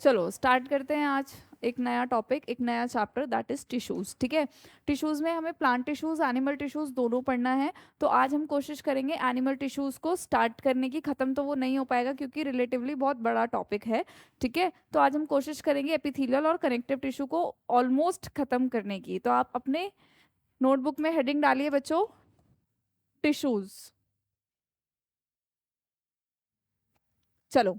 चलो स्टार्ट करते हैं आज एक नया टॉपिक, एक नया चैप्टर, दैट इज टिश्यूज। ठीक है। टिश्यूज में हमें प्लांट टिश्यूज, एनिमल टिश्यूज दोनों पढ़ना है। तो आज हम कोशिश करेंगे एनिमल टिश्यूज को स्टार्ट करने की। खत्म तो वो नहीं हो पाएगा क्योंकि रिलेटिवली बहुत बड़ा टॉपिक है। ठीक है। तो आज हम कोशिश करेंगे एपिथेलियल और कनेक्टिव टिश्यू को ऑलमोस्ट खत्म करने की। तो आप अपने नोटबुक में हेडिंग डालिए बच्चों, टिश्यूज। चलो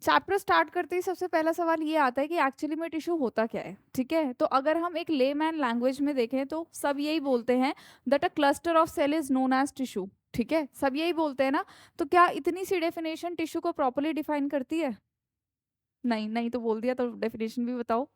चैप्टर स्टार्ट करते ही सबसे पहला सवाल ये आता है कि एक्चुअली में टिश्यू होता क्या है। ठीक है। तो अगर हम एक लेमैन लैंग्वेज में देखें तो सब यही बोलते हैं that a cluster of cell is known as tissue. ठीक है, सब यही बोलते हैं ना। तो क्या इतनी सी डेफिनेशन टिश्यू को प्रॉपरली डिफाइन करती है? नहीं नहीं तो बोल दिया, तो डेफिनेशन भी बताओ।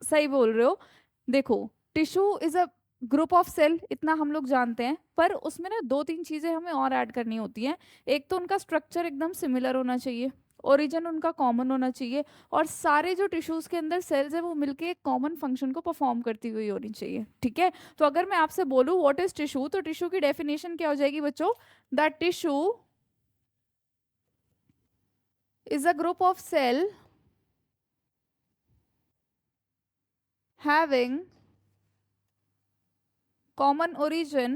सही बोल रहे हो। देखो, tissue is a group of cell, इतना हम लोग जानते हैं, पर उसमें ना दो तीन चीजें हमें और ऐड करनी होती हैं। एक तो उनका स्ट्रक्चर एकदम सिमिलर होना चाहिए, ओरिजिन उनका कॉमन होना चाहिए, और सारे जो टिश्यूज के अंदर सेल्स है वो मिलके एक कॉमन फंक्शन को परफॉर्म करती हुई होनी चाहिए। ठीक है। तो अगर मैं आपसे बोलूँ व्हाट इज टिश्यू, तो टिश्यू की डेफिनेशन क्या हो जाएगी बच्चों? That tissue is a group of cell having common origin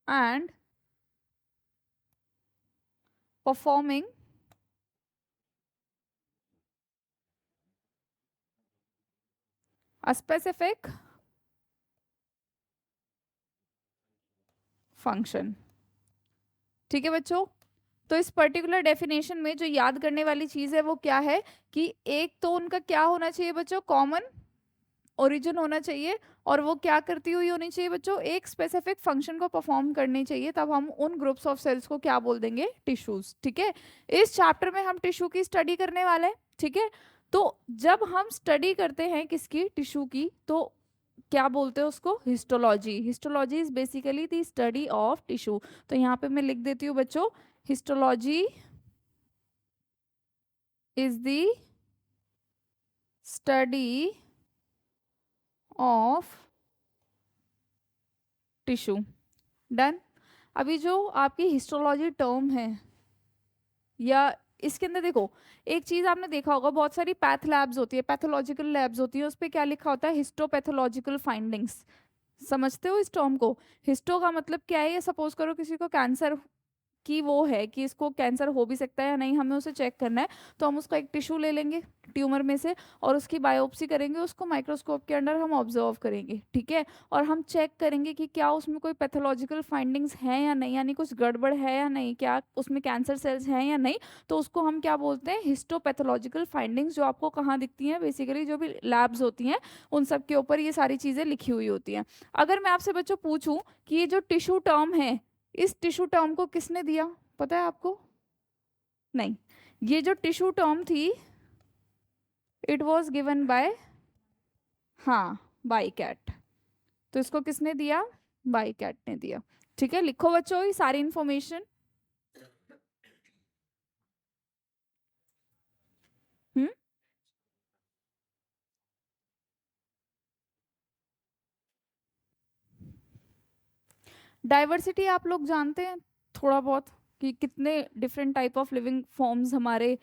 and performing a specific function। ठीक है बच्चों। तो इस पर्टिकुलर डेफिनेशन में जो याद करने वाली चीज है वो क्या है कि एक तो उनका क्या होना चाहिए बच्चों, कॉमन ओरिजिन होना चाहिए, और वो क्या करती हुई होनी चाहिए बच्चों, एक स्पेसिफिक फंक्शन को परफॉर्म करनी चाहिए। तब हम उन ग्रुप्स ऑफ सेल्स को क्या बोल देंगे? टिश्यूज। ठीक है। इस चैप्टर में हम टिश्यू की स्टडी करने वाले हैं। ठीक है। तो जब हम स्टडी करते हैं किसकी, टिश्यू की, तो क्या बोलते हैं उसको? Histology. Histology is basically the study of tissue. तो यहाँ पे मैं लिख देती हूँ बच्चों, histology is the study of tissue. Done. अभी जो आपकी हिस्टोलॉजी टर्म है, या इसके अंदर देखो, एक चीज आपने देखा होगा, बहुत सारी पैथ लैब्स होती है, पैथोलॉजिकल लैब्स होती है, उस पे क्या लिखा होता है? Histopathological findings. समझते हो इस टर्म को? हिस्टो का मतलब क्या है? ये सपोज करो किसी को कैंसर कि वो है कि इसको कैंसर हो भी सकता है या नहीं, हमें उसे चेक करना है। तो हम उसका एक टिश्यू ले लेंगे ट्यूमर में से, और उसकी बायोप्सी करेंगे, उसको माइक्रोस्कोप के अंडर हम ऑब्जर्व करेंगे। ठीक है। और हम चेक करेंगे कि क्या उसमें कोई पैथोलॉजिकल फाइंडिंग्स हैं या नहीं, यानी कुछ गड़बड़ है या नहीं, क्या उसमें कैंसर सेल्स हैं या नहीं। तो उसको हम क्या बोलते हैं? हिस्टोपैथोलॉजिकल फाइंडिंग्स, जो आपको कहाँ दिखती हैं? बेसिकली जो भी लैब्स होती हैं उन सब के ऊपर ये सारी चीज़ें लिखी हुई होती हैं। अगर मैं आपसे बच्चों पूछूं कि ये जो टिश्यू टर्म है, इस टिश्यू टर्म को किसने दिया, पता है आपको? नहीं। ये जो टिश्यू टर्म थी, इट वॉज गिवन बाय, हाँ, बाई कैट। तो इसको किसने दिया? बाई कैट ने दिया। ठीक है, लिखो बच्चों ये सारी इंफॉर्मेशन। हम्म। डाइवर्सिटी आप लोग जानते हैं थोड़ा बहुत, कि कितने different type of living forms हमारे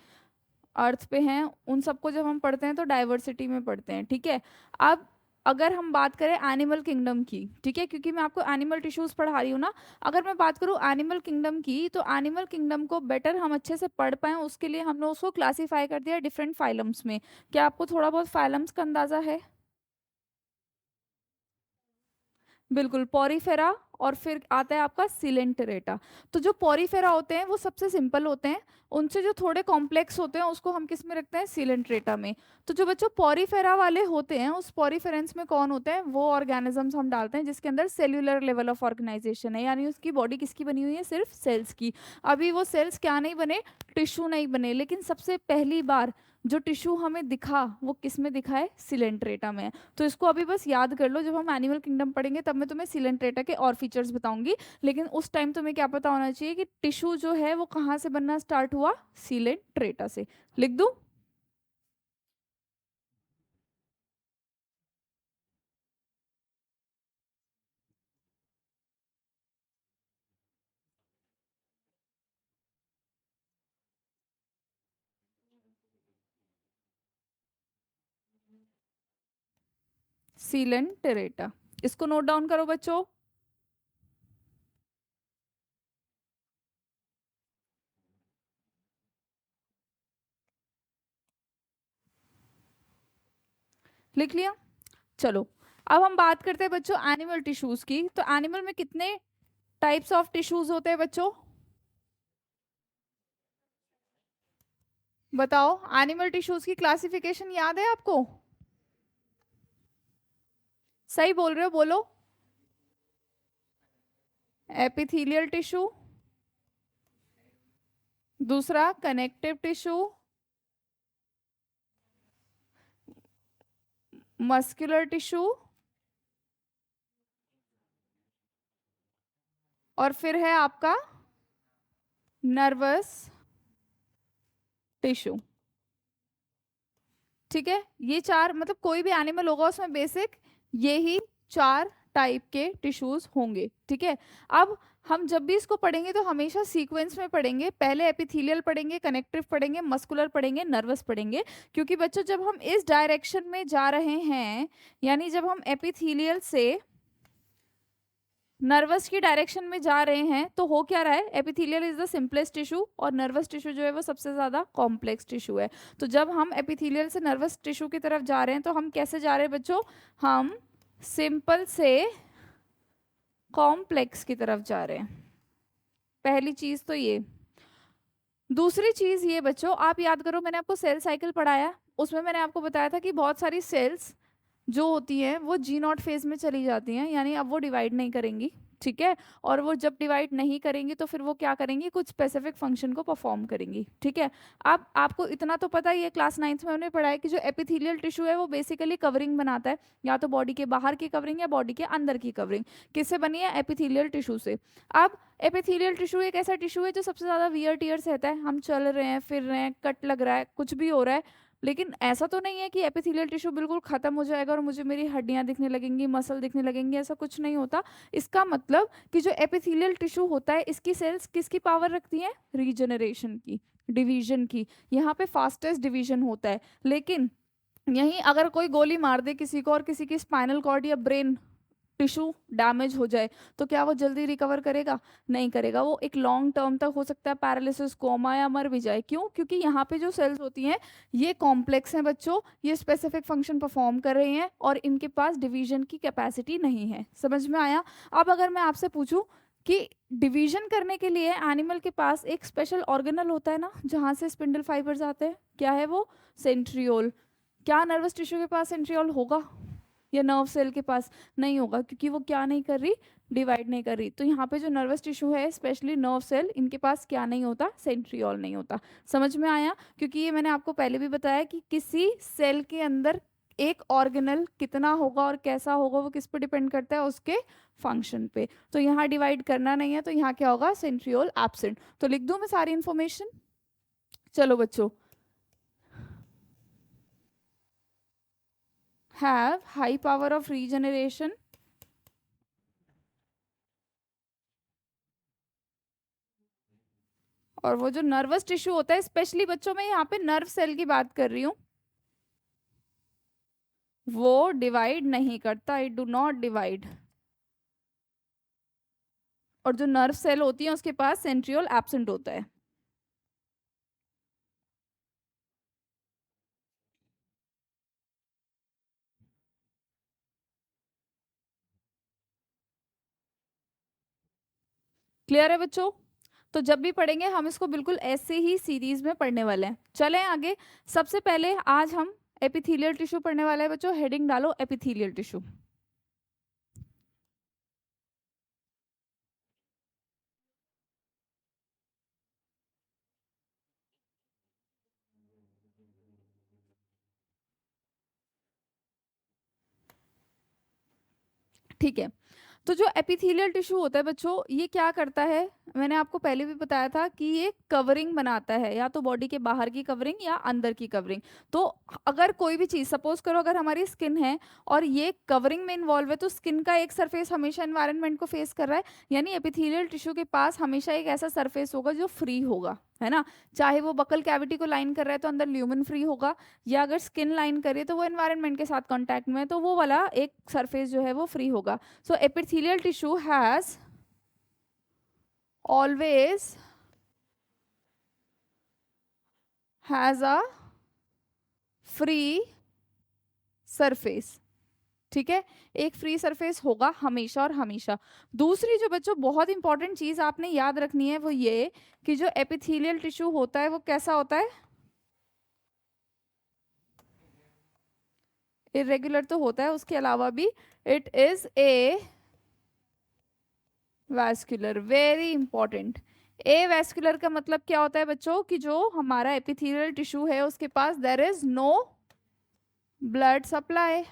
अर्थ पे हैं। उन सबको जब हम पढ़ते हैं तो डाइवर्सिटी में पढ़ते हैं। ठीक है। अब अगर हम बात करें एनिमल किंगडम की, ठीक है, क्योंकि मैं आपको एनिमल टिश्यूज पढ़ा रही हूँ ना, अगर मैं बात करूँ एनिमल किंगडम की, तो एनिमल किंगडम को बेटर हम अच्छे से पढ़ पाएं उसके लिए हमने उसको क्लासीफाई कर दिया डिफरेंट फाइलम्स में। क्या आपको थोड़ा बहुत फाइलम्स का अंदाजा है? बिल्कुल, पॉरीफेरा, और फिर आता है आपका सिलेंटरेटा। तो जो पॉरीफेरा होते हैं वो सबसे सिंपल होते हैं, उनसे जो थोड़े कॉम्प्लेक्स होते हैं उसको हम किस में रखते हैं? सिलेंटरेटा में। तो जो बच्चों पॉरीफेरा वाले होते हैं, उस पॉरीफेरेंस में कौन होते हैं? वो ऑर्गेनिजम्स हम डालते हैं जिसके अंदर सेल्यूलर लेवल ऑफ ऑर्गेनाइजेशन है, यानी उसकी बॉडी किसकी बनी हुई है? सिर्फ सेल्स की। अभी वो सेल्स क्या नहीं बने? टिश्यू नहीं बने, लेकिन सबसे पहली बार जो टिश्यू हमें दिखा वो किस में दिखा है? सिलेंट्रेटा में। तो इसको अभी बस याद कर लो, जब हम एनिमल किंगडम पढ़ेंगे तब मैं तुम्हें सिलेंट्रेटा के और फीचर्स बताऊंगी। लेकिन उस टाइम तुम्हें क्या पता होना चाहिए कि टिश्यू जो है वो कहाँ से बनना स्टार्ट हुआ? सिलेंट्रेटा से। लिख दूं? सीलेंटेरेटा। इसको नोट डाउन करो बच्चों। लिख लिया। चलो अब हम बात करते हैं बच्चों एनिमल टिश्यूज की। तो एनिमल में कितने टाइप्स ऑफ टिश्यूज होते हैं बच्चों, बताओ। एनिमल टिश्यूज की क्लासिफिकेशन याद है आपको? सही बोल रहे हो, बोलो। एपिथेलियल टिश्यू, दूसरा कनेक्टिव टिश्यू, मस्कुलर टिश्यू, और फिर है आपका नर्वस टिश्यू। ठीक है, ये चार, मतलब कोई भी एनिमल होगा उसमें बेसिक ये ही चार टाइप के टिश्यूज होंगे। ठीक है, अब हम जब भी इसको पढ़ेंगे तो हमेशा सीक्वेंस में पढ़ेंगे। पहले एपिथेलियल पढ़ेंगे, कनेक्टिव पढ़ेंगे, मस्कुलर पढ़ेंगे, नर्वस पढ़ेंगे। क्योंकि बच्चों जब हम इस डायरेक्शन में जा रहे हैं, यानी जब हम एपिथेलियल से नर्वस की डायरेक्शन में जा रहे हैं, तो हो क्या रहा है, epithelial is the simplest tissue और नर्वस टिश्यू जो है वो सबसे ज्यादा कॉम्प्लेक्स टिश्यू है। तो जब हम एपिथेलियल से नर्वस टिश्यू की तरफ जा रहे हैं तो हम कैसे जा रहे हैं बच्चों, हम सिंपल से कॉम्प्लेक्स की तरफ जा रहे हैं। पहली चीज तो ये। दूसरी चीज ये बच्चों, आप याद करो मैंने आपको सेल साइकिल पढ़ाया, उसमें मैंने आपको बताया था कि बहुत सारी सेल्स जो होती हैं वो जी नॉट फेज में चली जाती हैं, यानी अब वो डिवाइड नहीं करेंगी। ठीक है, और वो जब डिवाइड नहीं करेंगी तो फिर वो क्या करेंगी, कुछ स्पेसिफिक फंक्शन को परफॉर्म करेंगी। ठीक है, अब आपको इतना तो पता ही है, क्लास 9th में हमने पढ़ा है कि जो एपिथेलियल टिश्यू है वो बेसिकली कवरिंग बनाता है, या तो बॉडी के बाहर की कवरिंग या बॉडी के अंदर की कवरिंग। किससे बनी है, एपिथेलियल टिश्यू से। अब एपिथेलियल टिश्यू एक ऐसा टिश्यू है जो सबसे ज्यादा वियर टीयर सहता है। हम चल रहे हैं, फिर रहे हैं, कट लग रहा है, कुछ भी हो रहा है, लेकिन ऐसा तो नहीं है कि एपिथेलियल टिश्यू बिल्कुल खत्म हो जाएगा और मुझे मेरी हड्डियां दिखने लगेंगी, मसल दिखने लगेंगे, ऐसा कुछ नहीं होता। इसका मतलब कि जो एपिथेलियल टिश्यू होता है इसकी सेल्स किसकी पावर रखती हैं, रीजनरेशन की, डिवीजन की। यहाँ पे फास्टेस्ट डिवीजन होता है। लेकिन यहीं अगर कोई गोली मार दे किसी को और किसी की स्पाइनल कॉर्ड या ब्रेन टिश्यू डैमेज हो जाए, तो क्या वो जल्दी रिकवर करेगा, नहीं करेगा। वो एक लॉन्ग टर्म तक हो सकता है पैरालिसिस, कोमा, या मर भी जाए। क्यों, क्योंकि यहाँ पे जो सेल्स होती हैं ये कॉम्प्लेक्स हैं बच्चों, ये स्पेसिफिक फंक्शन परफॉर्म कर रही हैं और इनके पास डिवीजन की कैपेसिटी नहीं है। समझ में आया? अब अगर मैं आपसे पूछूं कि डिवीजन करने के लिए एनिमल के पास एक स्पेशल ऑर्गेनल होता है ना, जहाँ से स्पिंडल फाइबर्स आते हैं, क्या है वो, सेंट्रियोल। क्या नर्वस टिश्यू के पास सेंट्रियोल होगा, या नर्व सेल के पास? नहीं होगा, क्योंकि वो क्या नहीं कर रही, डिवाइड नहीं कर रही। तो यहाँ पे जो नर्वस टिश्यू है, स्पेशली नर्व सेल, इनके पास क्या नहीं होता, सेंट्रियोल नहीं होता। समझ में आया? क्योंकि ये मैंने आपको पहले भी बताया कि किसी सेल के अंदर एक ऑर्गेनल कितना होगा और कैसा होगा वो किस पे डिपेंड करता है, उसके फंक्शन पे। तो यहाँ डिवाइड करना नहीं है, तो यहाँ क्या होगा, सेंट्रियोल एब्सेंट। तो लिख दूं मैं सारी इंफॉर्मेशन? चलो बच्चों, have high power of regeneration, और वो जो नर्वस टिश्यू होता है, स्पेशली बच्चों में यहाँ पे नर्व सेल की बात कर रही हूँ, वो डिवाइड नहीं करता, इट डू नॉट डिवाइड। और जो नर्व सेल होती है उसके पास सेंट्रियोल एब्सेंट होता है। क्लियर है बच्चों? तो जब भी पढ़ेंगे हम इसको बिल्कुल ऐसे ही सीरीज में पढ़ने वाले हैं। चलें आगे। सबसे पहले आज हम एपिथेलियल टिश्यू पढ़ने वाले हैं बच्चों। हेडिंग डालो एपिथेलियल टिश्यू। ठीक है, तो जो एपिथेलियल टिश्यू होता है बच्चों, ये क्या करता है, मैंने आपको पहले भी बताया था कि ये कवरिंग बनाता है, या तो बॉडी के बाहर की कवरिंग या अंदर की कवरिंग। तो अगर कोई भी चीज़, सपोज करो अगर हमारी स्किन है और ये कवरिंग में इन्वॉल्व है, तो स्किन का एक सरफेस हमेशा एनवायरनमेंट को फेस कर रहा है, यानी एपिथेलियल टिश्यू के पास हमेशा एक ऐसा सरफेस होगा जो फ्री होगा, है ना। चाहे वो बकल कैविटी को लाइन कर रहा है तो अंदर ल्यूमन फ्री होगा, या अगर स्किन लाइन करे तो वो एनवायरनमेंट के साथ कॉन्टैक्ट में है तो वो वाला एक सरफेस जो है वो फ्री होगा। So epithelial tissue has always has a free surface। ठीक है, एक फ्री सरफेस होगा हमेशा और हमेशा। दूसरी जो बच्चों बहुत इंपॉर्टेंट चीज आपने याद रखनी है वो ये कि जो एपिथेलियल टिश्यू होता है वो कैसा होता है, इरेगुलर तो होता है, उसके अलावा भी it is a vascular, very important. A vascular का मतलब क्या होता है बच्चों, कि जो हमारा एपिथेलियल टिश्यू है उसके पास there is no blood supply.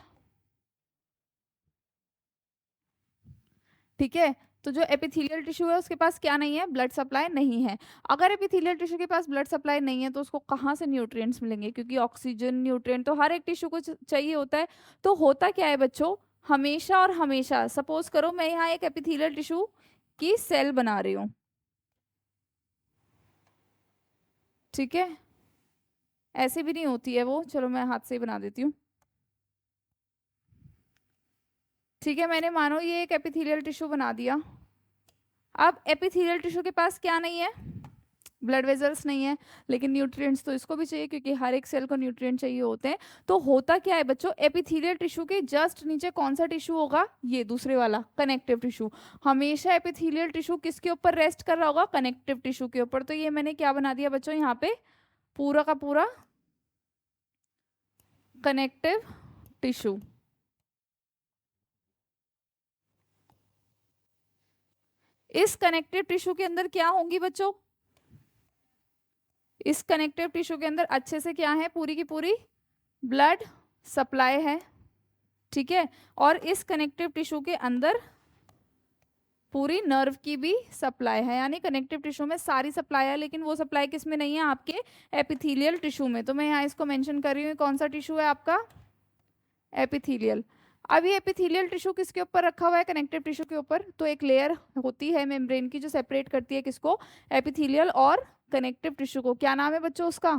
ठीक है, तो जो एपिथेलियल टिश्यू है उसके पास क्या नहीं है, ब्लड सप्लाई नहीं है। अगर एपिथेलियल टिश्यू के पास ब्लड सप्लाई नहीं है तो उसको कहाँ से न्यूट्रिएंट्स मिलेंगे, क्योंकि ऑक्सीजन न्यूट्रिएंट तो हर एक टिश्यू को चाहिए होता है। तो होता क्या है बच्चों, हमेशा और हमेशा, सपोज करो मैं यहाँ एक एपिथेलियल टिश्यू की सेल बना रही हूँ, ठीक है, ऐसे भी नहीं होती है वो, चलो मैं हाथ से ही बना देती हूँ। ठीक है, मैंने मानो ये एक एपिथेलियल टिश्यू बना दिया। अब एपिथेलियल टिश्यू के पास क्या नहीं है, ब्लड वेजल्स नहीं है, लेकिन न्यूट्रिएंट्स तो इसको भी चाहिए क्योंकि हर एक सेल को न्यूट्रिएंट चाहिए होते हैं। तो होता क्या है बच्चों, एपिथेलियल टिश्यू के जस्ट नीचे कौन सा टिश्यू होगा, ये दूसरे वाला कनेक्टिव टिश्यू। हमेशा एपिथेलियल टिश्यू किसके ऊपर रेस्ट कर रहा होगा, कनेक्टिव टिश्यू के ऊपर। तो ये मैंने क्या बना दिया बच्चों, यहाँ पे पूरा का पूरा कनेक्टिव टिश्यू। इस कनेक्टिव टिश्यू के अंदर क्या होंगी बच्चों, इस कनेक्टिव टिश्यू के अंदर अच्छे से क्या है, पूरी की पूरी ब्लड सप्लाई है। ठीक है, और इस कनेक्टिव टिश्यू के अंदर पूरी नर्व की भी सप्लाई है, यानी कनेक्टिव टिश्यू में सारी सप्लाई है, लेकिन वो सप्लाई किस में नहीं है, आपके एपिथेलियल टिश्यू में। तो मैं यहाँ इसको मेंशन कर रही हूँ, कौन सा टिश्यू है आपका, एपिथेलियल। अब ये एपिथेलियल टिश्यू किसके ऊपर रखा हुआ है, कनेक्टिव टिश्यू के ऊपर। तो एक लेयर होती है मेम्ब्रेन की जो सेपरेट करती है किसको, एपिथेलियल और कनेक्टिव टिश्यू को। क्या नाम है बच्चों उसका,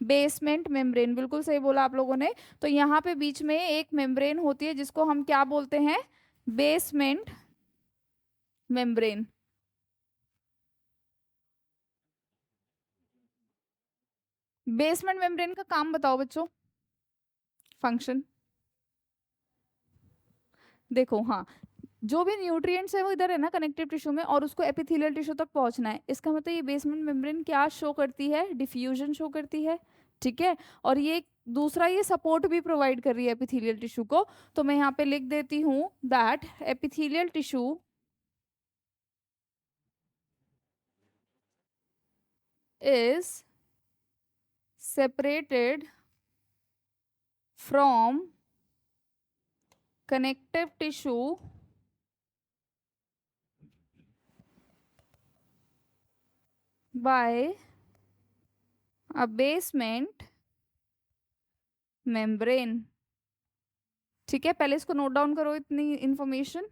बेसमेंट मेम्ब्रेन। बिल्कुल सही बोला आप लोगों ने। तो यहाँ पे बीच में एक मेम्ब्रेन होती है जिसको हम क्या बोलते हैं, बेसमेंट मेम्ब्रेन। बेसमेंट मेम्ब्रेन का काम बताओ बच्चों, फंक्शन। देखो हाँ, जो भी न्यूट्रिएंट्स है वो इधर है ना कनेक्टिव टिश्यू में, और उसको एपिथेलियल टिश्यू तक पहुंचना है। इसका मतलब ये बेसमेंट मेम्ब्रेन क्या शो करती है, डिफ्यूजन शो करती है। ठीक है, और ये दूसरा ये सपोर्ट भी प्रोवाइड कर रही है एपिथेलियल टिश्यू को। तो मैं यहाँ पे लिख देती हूँ that epithelial tissue is separated from connective tissue by a basement membrane। ठीक है, पहले इसको नोट डाउन करो इतनी इंफॉर्मेशन।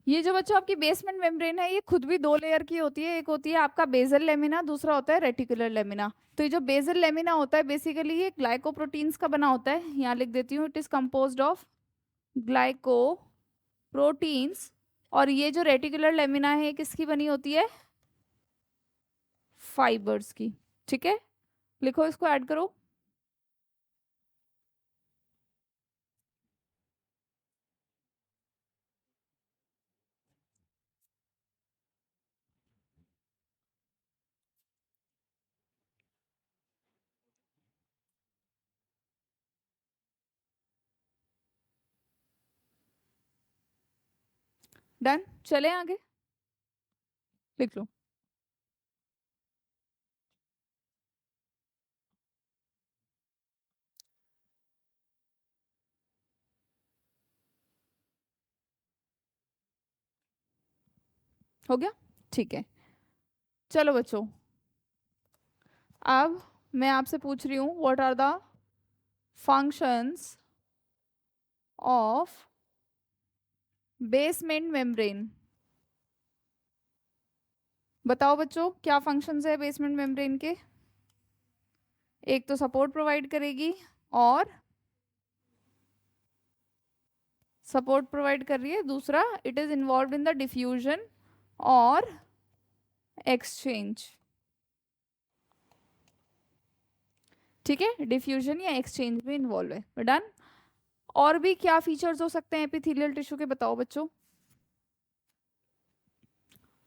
ये जो बच्चों आपकी बेसमेंट मेम्ब्रेन है ये खुद भी दो लेयर की होती है, एक होती है आपका बेसल लेमिना, दूसरा होता है रेटिकुलर लेमिना। तो ये जो बेसल लेमिना होता है बेसिकली ये ग्लाइकोप्रोटीन्स का बना होता है, यहाँ लिख देती हूँ, it is composed of glycoproteins. और ये जो रेटिकुलर लेमिना है ये किसकी बनी होती है, फाइबर्स की। ठीक है, लिखो इसको, ऐड करो। डन, चले आगे, लिख लो। हो गया, ठीक है। चलो बच्चों, अब मैं आपसे पूछ रही हूँ, what are the functions of basement membrane. बताओ बच्चों, क्या फंक्शंस है बेसमेंट मेम्ब्रेन के? एक तो सपोर्ट प्रोवाइड करेगी, और सपोर्ट प्रोवाइड कर रही है, दूसरा it is involve in the diffusion और एक्सचेंज। ठीक है, डिफ्यूजन या एक्सचेंज में इन्वॉल्व है। डन। और भी क्या फीचर्स हो सकते हैं एपिथेलियल टिश्यू के, बताओ बच्चों,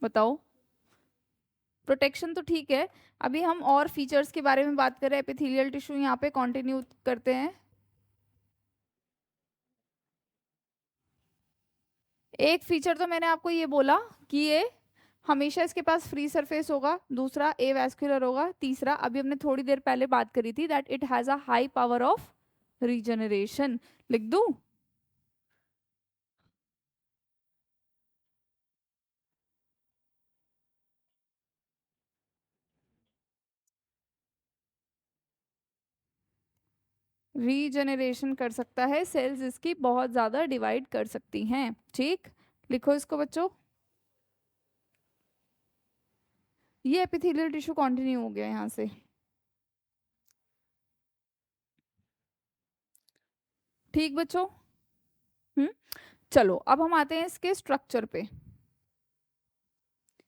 बताओ। प्रोटेक्शन तो ठीक है, अभी हम और फीचर्स के बारे में बात कर रहे हैं। एपिथेलियल टिश्यू यहाँ पे कंटिन्यू करते हैं। एक फीचर तो मैंने आपको ये बोला कि ये हमेशा इसके पास फ्री सरफेस होगा, दूसरा ए वैस्कुलर होगा, तीसरा अभी हमने थोड़ी देर पहले बात करी थी that it has a high power of regeneration. लिख दूं? रीजनरेशन कर सकता है, सेल्स इसकी बहुत ज्यादा डिवाइड कर सकती हैं। ठीक, लिखो इसको बच्चों। ये एपिथेलियल टिश्यू कंटिन्यू हो गया यहाँ से। ठीक बच्चों। हम्म, चलो अब हम आते हैं इसके स्ट्रक्चर पे।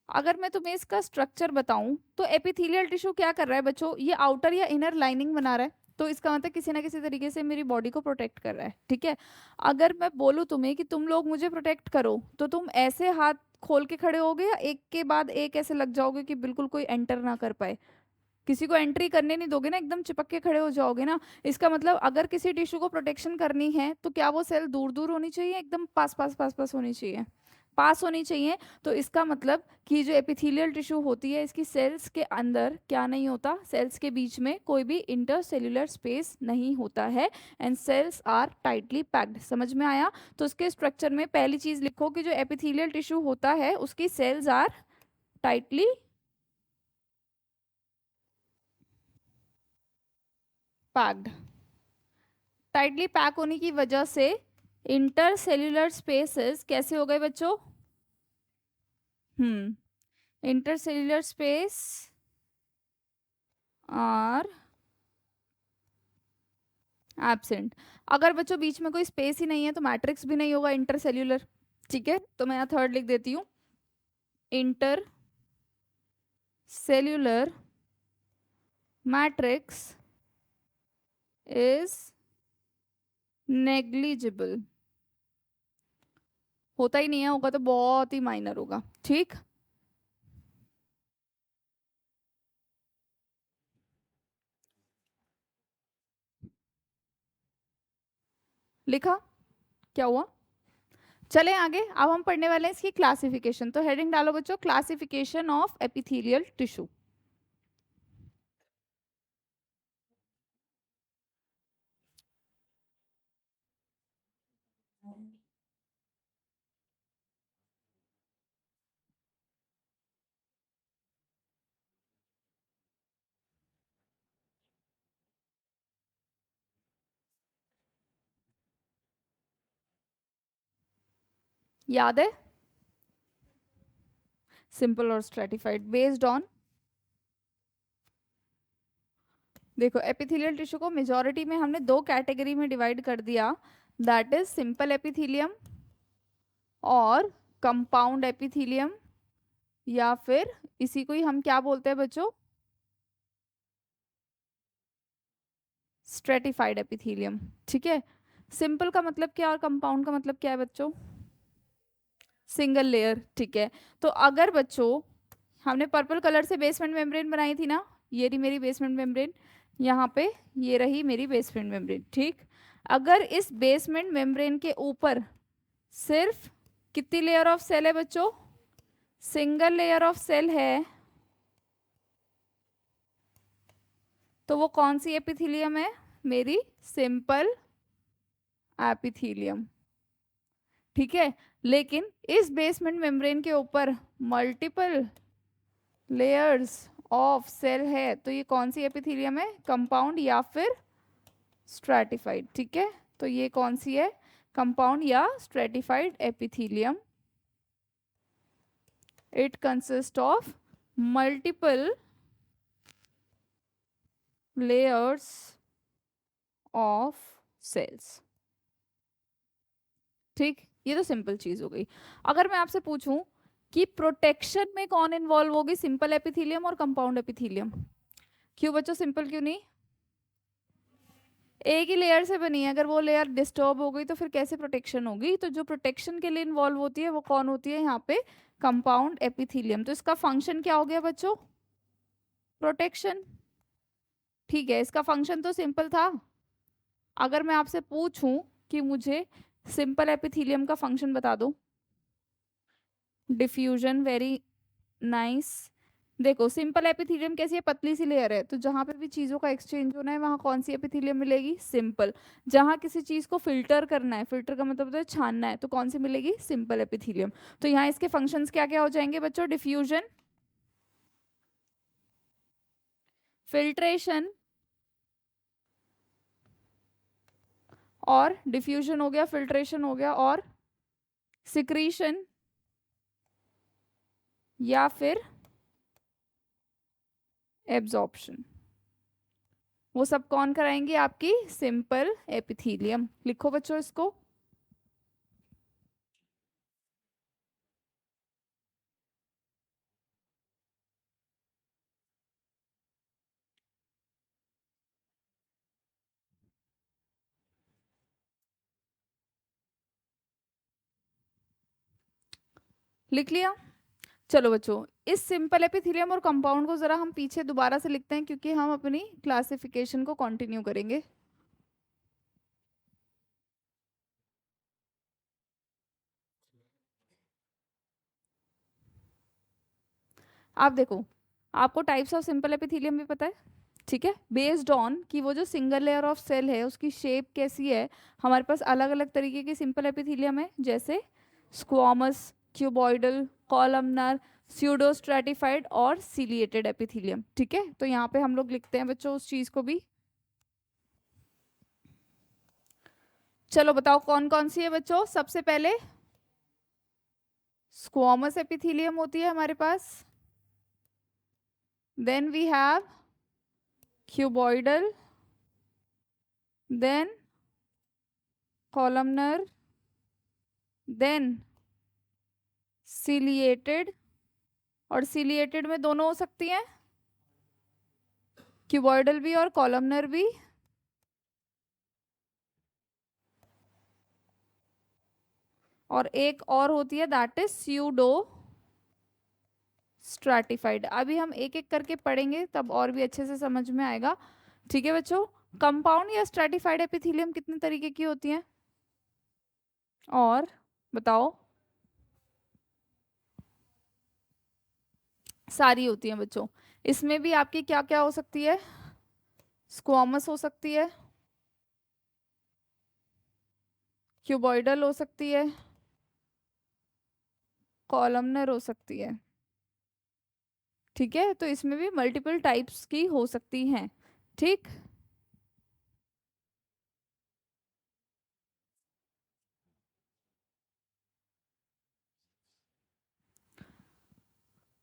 अगर मैं तुम्हें इसका स्ट्रक्चर बताऊं तो एपिथेलियल टिश्यू क्या कर रहा है बच्चों, ये आउटर या इनर लाइनिंग बना रहा है, तो इसका मतलब किसी ना किसी तरीके से मेरी बॉडी को प्रोटेक्ट कर रहा है। ठीक है, अगर मैं बोलूं तुम्हें कि तुम लोग मुझे प्रोटेक्ट करो, तो तुम ऐसे हाथ खोल के खड़े होगे या एक के बाद एक ऐसे लग जाओगे कि बिल्कुल कोई एंटर ना कर पाए? किसी को एंट्री करने नहीं दोगे ना, एकदम चिपक के खड़े हो जाओगे ना। इसका मतलब अगर किसी टिश्यू को प्रोटेक्शन करनी है तो क्या वो सेल दूर दूर होनी चाहिए, एकदम पास पास पास पास होनी चाहिए? पास होनी चाहिए। तो इसका मतलब कि जो एपिथेलियल टिश्यू होती है, इसकी सेल्स के अंदर क्या नहीं होता, सेल्स के बीच में कोई भी इंटरसेल्यूलर स्पेस नहीं होता है, and cells are tightly packed. समझ में आया? तो इसके स्ट्रक्चर में पहली चीज लिखो कि जो एपिथेलियल टिश्यू होता है उसकी cells are tightly packed. Tightly pack होने की वजह से इंटरसेल्यूलर स्पेसेस कैसे हो गए बच्चों? Intercellular space are absent. अगर बच्चों बीच में कोई स्पेस ही नहीं है तो मैट्रिक्स भी नहीं होगा इंटरसेल्यूलर। ठीक है, तो मैं यहाँ थर्ड लिख देती हूँ, inter cellular matrix is negligible. होता ही नहीं है, होगा तो बहुत ही माइनर होगा। ठीक, लिखा? क्या हुआ? चले आगे, अब हम पढ़ने वाले हैं इसकी क्लासिफिकेशन। तो हेडिंग डालो बच्चों, क्लासिफिकेशन ऑफ एपिथेलियल टिश्यू। याद है? सिंपल और स्ट्रेटिफाइड बेस्ड ऑन, देखो एपिथेलियल टिश्यू को मेजोरिटी में हमने दो कैटेगरी में डिवाइड कर दिया, दैट इज सिंपल एपिथेलियम और कंपाउंड एपिथेलियम, या फिर इसी को ही हम क्या बोलते हैं बच्चों, स्ट्रेटिफाइड एपिथेलियम। ठीक है, सिंपल का मतलब क्या और कंपाउंड का मतलब क्या है बच्चों? Single layer. ठीक है, तो अगर बच्चों हमने पर्पल कलर से बेसमेंट मेम्ब्रेन बनाई थी ना, ये रही मेरी बेसमेंट मेम्ब्रेन, यहाँ पे ये रही मेरी बेसमेंट मेम्ब्रेन। ठीक, अगर इस बेसमेंट मेम्ब्रेन के ऊपर सिर्फ कितनी लेयर ऑफ सेल है बच्चों? सिंगल लेयर ऑफ सेल है, तो वो कौन सी एपिथीलियम है मेरी? Simple epithelium. ठीक है, लेकिन इस बेसमेंट मेम्ब्रेन के ऊपर मल्टीपल लेयर्स ऑफ सेल है, तो ये कौन सी एपिथीलियम है? कंपाउंड या फिर स्ट्रैटिफाइड। ठीक है, तो ये कौन सी है? कंपाउंड या stratified epithelium. It consist of multiple layers of cells. ठीक, ये तो सिंपल चीज हो गई। अगर मैं आपसे पूछूं कि प्रोटेक्शन में कौन इन्वॉल्व होगी, सिंपल एपिथीलियम और कंपाउंड एपिथीलियम? क्यों बच्चों, सिंपल क्यों नहीं? एक ही लेयर से बनी है, अगर वो लेयर डिस्टर्ब हो गई तो फिर कैसे प्रोटेक्शन होगी? तो जो प्रोटेक्शन के लिए इन्वॉल्व होती है वो कौन होती है यहाँ पे? Compound epithelium. तो इसका फंक्शन क्या हो गया बच्चों? प्रोटेक्शन। ठीक है, इसका फंक्शन तो सिंपल था। अगर मैं आपसे पूछूं कि मुझे सिंपल एपिथीलियम का फंक्शन बता दो। Diffusion, very nice. देखो सिंपल एपिथीलियम कैसी है? पतली सी लेयर है, तो जहां पे भी चीजों का एक्सचेंज होना है वहां कौन सी एपिथीलियम मिलेगी? सिंपल। जहां किसी चीज को फिल्टर करना है, फिल्टर का मतलब होता है छानना है, तो कौन सी मिलेगी? Simple epithelium. तो यहाँ इसके फंक्शंस क्या क्या हो जाएंगे बच्चों? डिफ्यूजन, फिल्ट्रेशन, और डिफ्यूजन हो गया, फिल्ट्रेशन हो गया, और सिक्रीशन, या फिर एब्जॉर्प्शन। वो सब कौन कराएंगे? आपकी सिंपल एपिथीलियम। लिखो बच्चों इसको। लिख लिया? चलो बच्चों, इस सिंपल एपिथेलियम और कंपाउंड को जरा हम पीछे दोबारा से लिखते हैं, क्योंकि हम अपनी क्लासिफिकेशन को कंटिन्यू करेंगे। आप देखो, आपको टाइप्स ऑफ सिंपल एपिथेलियम भी पता है। ठीक है, बेस्ड ऑन कि वो जो सिंगल लेयर ऑफ सेल है उसकी शेप कैसी है, हमारे पास अलग अलग तरीके के सिंपल एपिथेलियम है, जैसे squamous, cuboidal, columnar, pseudo stratified और सिलिएटेड एपिथेलियम। ठीक है, तो यहाँ पे हम लोग लिखते हैं बच्चों उस चीज को भी। चलो बताओ कौन कौन सी है बच्चों? सबसे पहले स्क्वामस एपिथेलियम होती है हमारे पास, then we have cuboidal, then columnar, then ciliated, और सिलिएटेड में दोनों हो सकती हैं, क्यूबॉइडल भी और कॉलमनर भी, और एक और होती है दैट इज स्यूडो स्ट्रैटिफाइड। अभी हम एक एक करके पढ़ेंगे तब और भी अच्छे से समझ में आएगा। ठीक है बच्चों, कंपाउंड या स्ट्रैटिफाइड एपिथेलियम कितने तरीके की होती हैं? और बताओ। सारी होती हैं बच्चों। इसमें भी आपकी क्या क्या हो सकती है? स्क्वामस हो सकती है, क्यूबॉइडल हो सकती है, कॉलमनर हो सकती है। ठीक है, तो इसमें भी मल्टीपल टाइप्स की हो सकती हैं। ठीक,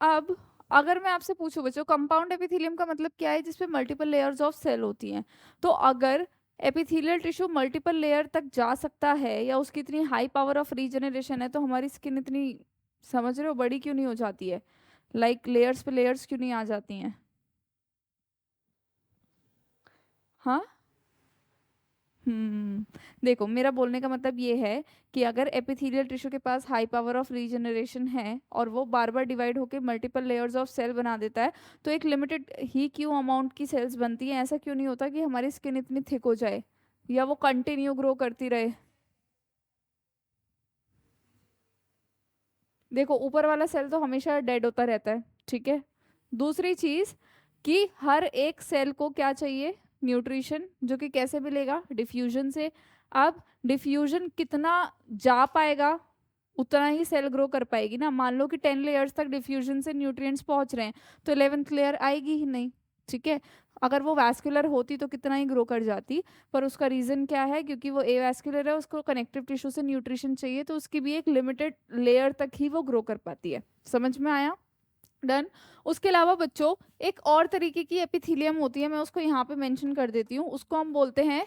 अब अगर मैं आपसे पूछूं बच्चों, कंपाउंड एपिथेलियम का मतलब क्या है? जिसपे मल्टीपल लेयर्स ऑफ सेल होती हैं। तो अगर एपिथेलियल टिश्यू मल्टीपल लेयर तक जा सकता है या उसकी इतनी हाई पावर ऑफ रीजनरेशन है, तो हमारी स्किन इतनी, समझ रहे हो, बड़ी क्यों नहीं हो जाती है? लाइक लेयर्स पे लेयर्स क्यों नहीं आ जाती हैं? हाँ। देखो मेरा बोलने का मतलब ये है कि अगर एपिथेलियल टिश्यू के पास हाई पावर ऑफ रीजनरेशन है और वो बार बार डिवाइड होकर मल्टीपल लेयर्स ऑफ सेल बना देता है, तो एक लिमिटेड ही क्यों अमाउंट की सेल्स बनती हैं? ऐसा क्यों नहीं होता कि हमारी स्किन इतनी थिक हो जाए या वो कंटिन्यू ग्रो करती रहे? देखो ऊपर वाला सेल तो हमेशा डेड होता रहता है, ठीक है। दूसरी चीज कि हर एक सेल को क्या चाहिए, न्यूट्रिशन, जो कि कैसे मिलेगा, डिफ्यूजन से। अब डिफ्यूजन कितना जा पाएगा, उतना ही सेल ग्रो कर पाएगी ना। मान लो कि 10 लेयर्स तक डिफ्यूजन से न्यूट्रिएंट्स पहुंच रहे हैं, तो 11th लेयर आएगी ही नहीं, ठीक है। अगर वो वैस्कुलर होती तो कितना ही ग्रो कर जाती, पर उसका रीजन क्या है, क्योंकि वो एवैस्कुलर है, उसको कनेक्टिव टिश्यू से न्यूट्रिशन चाहिए, तो उसकी भी एक लिमिटेड लेयर तक ही वो ग्रो कर पाती है। समझ में आया? डन। उसके अलावा बच्चों एक और तरीके की एपिथीलियम होती है, मैं उसको यहाँ पे मेंशन कर देती हूँ, उसको हम बोलते हैं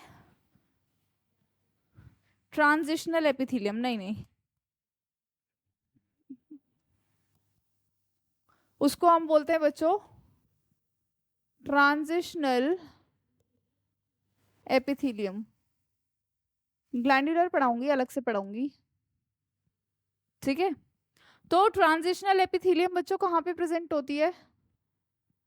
ट्रांजिशनल एपिथीलियम। नहीं नहीं, उसको हम बोलते हैं बच्चों ट्रांजिशनल एपिथीलियम। ग्लैंडुलर पढ़ाऊंगी, अलग से पढ़ाऊंगी, ठीक है। तो ट्रांजिशनल एपिथीलियम बच्चों कहाँ पे प्रेजेंट होती है,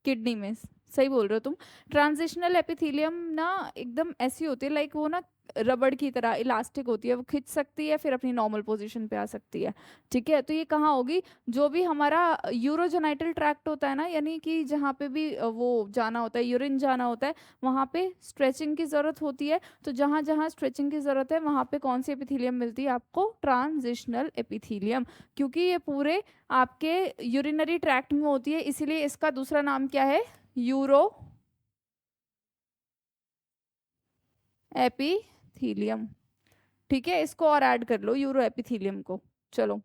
किडनी में। सही बोल रहे हो तुम। ट्रांजिशनल एपिथीलियम ना एकदम ऐसी होती है, लाइक वो ना रबड़ की तरह इलास्टिक होती है, वो खिंच सकती है फिर अपनी नॉर्मल पोजीशन पे आ सकती है, ठीक है। तो ये कहाँ होगी, जो भी हमारा यूरोजेनाइटल ट्रैक्ट होता है ना, यानी कि जहाँ पे भी वो जाना होता है, यूरिन जाना होता है, वहाँ पे स्ट्रेचिंग की जरूरत होती है। तो जहाँ जहाँ स्ट्रेचिंग की जरूरत है वहाँ पे कौन सी एपिथीलियम मिलती है आपको, ट्रांजिशनल एपिथीलियम। क्योंकि ये पूरे आपके यूरिनरी ट्रैक्ट में होती है, इसीलिए इसका दूसरा नाम क्या है, यूरो एपिथीलियम, ठीक है। इसको और ऐड कर लो यूरो एपिथीलियम को। चलो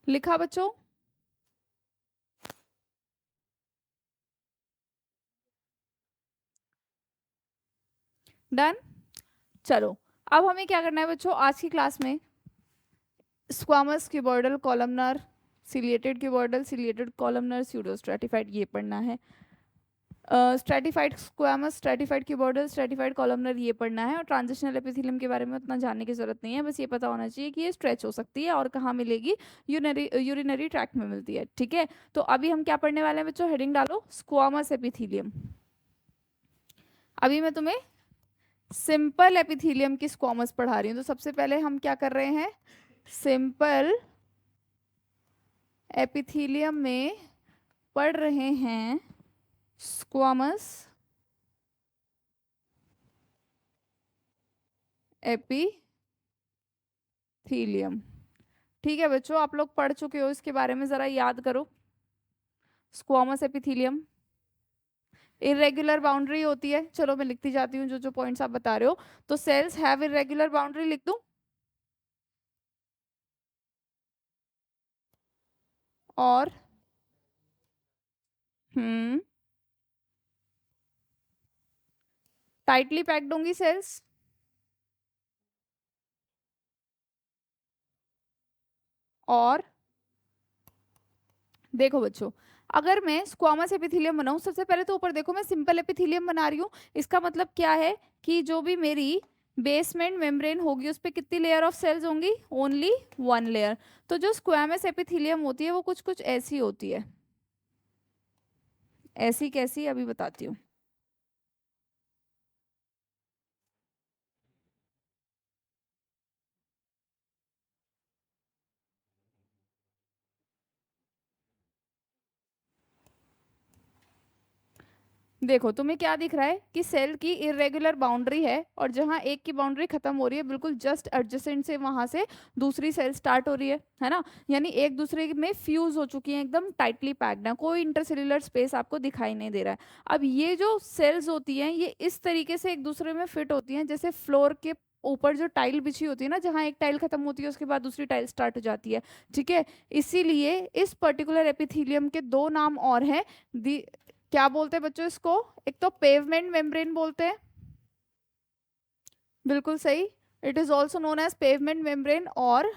लिखा बच्चों, डन। चलो अब हमें क्या करना है बच्चों, आज की क्लास में squamous cuboidal columnar, ciliated cuboidal, ciliated columnar, pseudo stratified, ये पढ़ना है। Stratified squamous, stratified cuboidal, stratified columnar, ये पढ़ना है। और ट्रांजिशनल एपिथेलियम के बारे में उतना जानने की जरूरत नहीं है, बस ये पता होना चाहिए कि ये स्ट्रेच हो सकती है और कहाँ मिलेगी, यूरिनरी ट्रैक्ट में मिलती है, ठीक है। तो अभी हम क्या पढ़ने वाले हैं बच्चों, हेडिंग डालो स्क्वामस एपिथेलियम। अभी मैं तुम्हें सिंपल एपिथेलियम की स्क्वामस पढ़ा रही हूँ, तो सबसे पहले हम क्या कर रहे हैं, सिंपल एपिथेलियम में पढ़ रहे हैं स्क्वामस एपिथेलियम, ठीक है बच्चों। आप लोग पढ़ चुके हो, इसके बारे में जरा याद करो। स्क्वामस एपिथेलियम इरेगुलर बाउंड्री होती है, चलो मैं लिखती जाती हूँ जो जो पॉइंट्स आप बता रहे हो। तो सेल्स हैव इरेगुलर बाउंड्री लिख दूं, और हम्म टाइटली पैक्ड होंगी सेल्स। और देखो बच्चों, अगर मैं स्क्वामस एपिथेलियम बनाऊं, सबसे पहले तो ऊपर देखो मैं सिंपल एपिथेलियम बना रही हूँ। इसका मतलब क्या है कि जो भी मेरी बेसमेंट मेम्ब्रेन होगी उस पे कितनी लेयर ऑफ सेल्स होंगी, ओनली 1 लेयर। तो जो स्क्वामस एपिथेलियम होती है वो कुछ कुछ ऐसी होती है। ऐसी कैसी, अभी बताती हूँ। देखो तुम्हें क्या दिख रहा है कि सेल की इरेगुलर बाउंड्री है, और जहां एक की बाउंड्री खत्म हो रही है बिल्कुल जस्ट एडजेसेंट से वहां से दूसरी सेल स्टार्ट हो रही है ना। यानी एक दूसरे में फ्यूज हो चुकी हैं, एकदम टाइटली पैक्ड है, कोई इंटरसेल्युलर स्पेस आपको दिखाई नहीं दे रहा है। अब ये जो सेल्स होती हैं ये इस तरीके से एक दूसरे में फिट होती हैं, जैसे फ्लोर के ऊपर जो टाइल बिछी होती है ना, जहाँ एक टाइल खत्म होती है उसके बाद दूसरी टाइल स्टार्ट हो जाती है, ठीक है। इसीलिए इस पर्टिकुलर एपिथेलियम के दो नाम और हैं। क्या बोलते हैं बच्चों इसको, एक तो पेवमेंट मेम्ब्रेन बोलते हैं, बिल्कुल सही। It is also known as pavement membrane और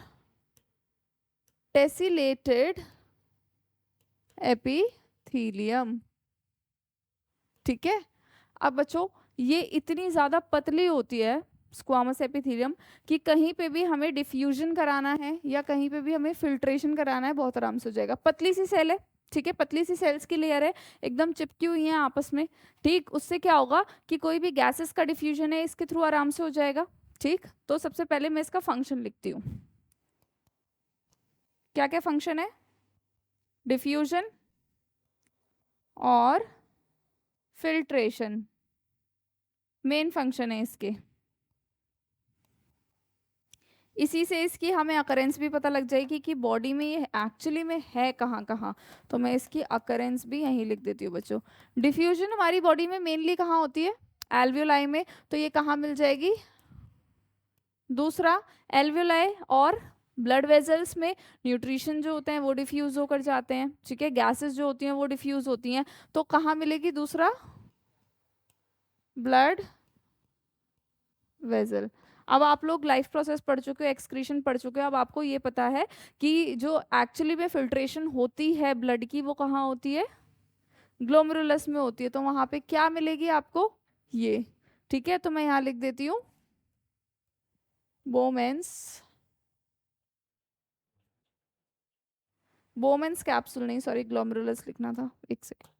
टेसिलेटेड एपिथीलियम, ठीक है। अब बच्चों ये इतनी ज्यादा पतली होती है, स्क्वामस एपिथेलियम, कि कहीं पे भी हमें डिफ्यूजन कराना है या कहीं पे भी हमें फिल्ट्रेशन कराना है, बहुत आराम से हो जाएगा। पतली सी सेल है, ठीक है, पतली सी सेल्स की लेयर है, एकदम चिपकी हुई है आपस में, ठीक। उससे क्या होगा कि कोई भी गैसेस का डिफ्यूजन है इसके थ्रू आराम से हो जाएगा, ठीक। तो सबसे पहले मैं इसका फंक्शन लिखती हूँ। क्या क्या फंक्शन है? डिफ्यूजन और फिल्ट्रेशन मेन फंक्शन है इसके। इसी से इसकी हमें अकरेंस भी पता लग जाएगी कि बॉडी में ये एक्चुअली में है कहाँ कहाँ। तो मैं इसकी अकरेंस भी यहीं लिख देती हूँ बच्चों। डिफ्यूजन हमारी बॉडी में मेनली कहाँ होती है? एल्वियोलाई में। तो ये कहाँ मिल जाएगी? दूसरा, एल्वियोलाई और ब्लड वेजल्स में न्यूट्रिशन जो होते हैं वो डिफ्यूज होकर जाते हैं, ठीक है। गैसेस जो होती हैं वो डिफ्यूज होती हैं। तो कहाँ मिलेगी दूसरा? Blood vessel. अब आप लोग लाइफ प्रोसेस पढ़ चुके हो, एक्सक्रीशन पढ़ चुके हो, अब आपको ये पता है कि जो एक्चुअली में फिल्ट्रेशन होती है ब्लड की वो कहाँ होती है? ग्लोमेरुलस में होती है। तो वहां पे क्या मिलेगी आपको? ये, ठीक है। तो मैं यहाँ लिख देती हूँ बोमेंस, बोमेंस कैप्सूल नहीं, सॉरी, ग्लोमेरुलस लिखना था, एक सेकेंड।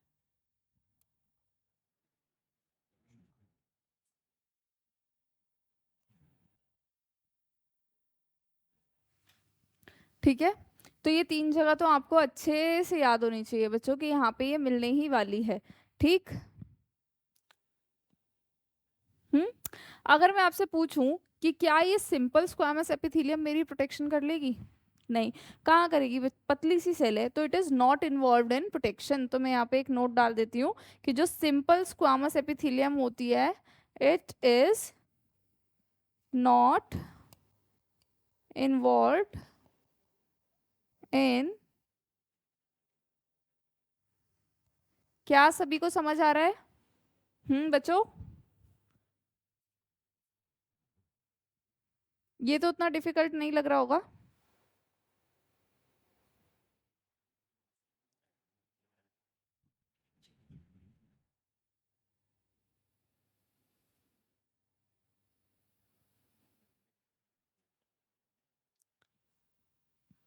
ठीक है। तो ये तीन जगह तो आपको अच्छे से याद होनी चाहिए बच्चों कि यहाँ पे ये मिलने ही वाली है, ठीक। हम्म। अगर मैं आपसे पूछूं कि क्या ये सिंपल स्क्वामस एपिथेलियम मेरी प्रोटेक्शन कर लेगी? नहीं। कहाँ करेगी? पतली सी सेल है तो it is not involved in protection. तो मैं यहाँ पे एक नोट डाल देती हूँ कि जो सिंपल स्क्वामस एपिथेलियम होती है इट इज नॉट इन्वॉल्व्ड इन, क्या सभी को समझ आ रहा है? बच्चों, ये तो उतना डिफिकल्ट नहीं लग रहा होगा।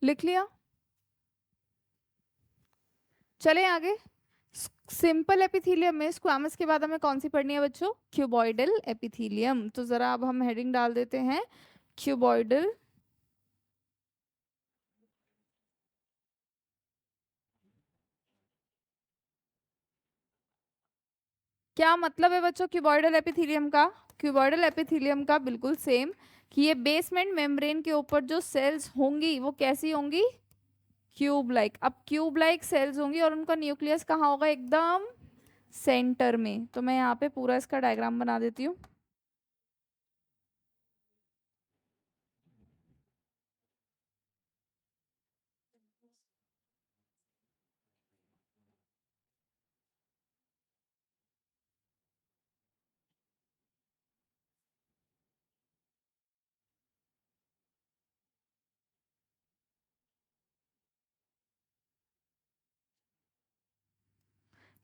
लिख लिया? चले आगे। सिंपल एपिथेलियम में स्क्वामस के बाद हमें कौन सी पढ़नी है बच्चों? Cuboidal epithelium. तो जरा अब हम हेडिंग डाल देते हैं क्यूबॉइडल। क्या मतलब है बच्चों क्यूबॉइडल एपिथेलियम का? क्यूबॉइडल एपिथेलियम का बिल्कुल सेम, कि ये बेसमेंट मेम्ब्रेन के ऊपर जो सेल्स होंगी वो कैसी होंगी? Cube like. अब क्यूब लाइक सेल्स होंगी और उनका न्यूक्लियस कहाँ होगा? एकदम सेंटर में। तो मैं यहाँ पे पूरा इसका डायग्राम बना देती हूँ।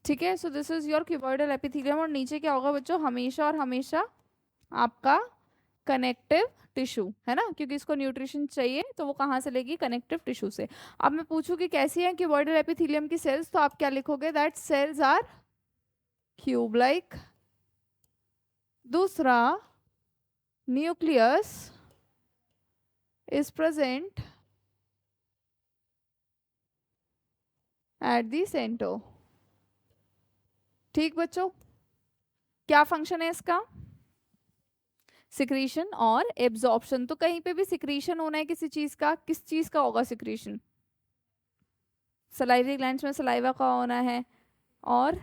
ठीक है। So this is your cuboidal epithelium. और नीचे क्या होगा बच्चों? हमेशा और हमेशा आपका कनेक्टिव टिश्यू, है ना, क्योंकि इसको न्यूट्रिशन चाहिए तो वो कहाँ से लेगी? कनेक्टिव टिश्यू से। अब मैं पूछूं कि कैसी है क्यूबॉइडल एपिथेलियम की सेल्स, तो आप क्या लिखोगे? That cells are cube like. दूसरा, nucleus is present at the centre. ठीक बच्चों, क्या फंक्शन है इसका? सिक्रीशन और एब्जॉर्प्शन। तो कहीं पे भी सिक्रीशन होना है किसी चीज का, किस चीज का होगा सिक्रीशन? सलाइवरी ग्लैंड्स में सलाइवा का होना है, और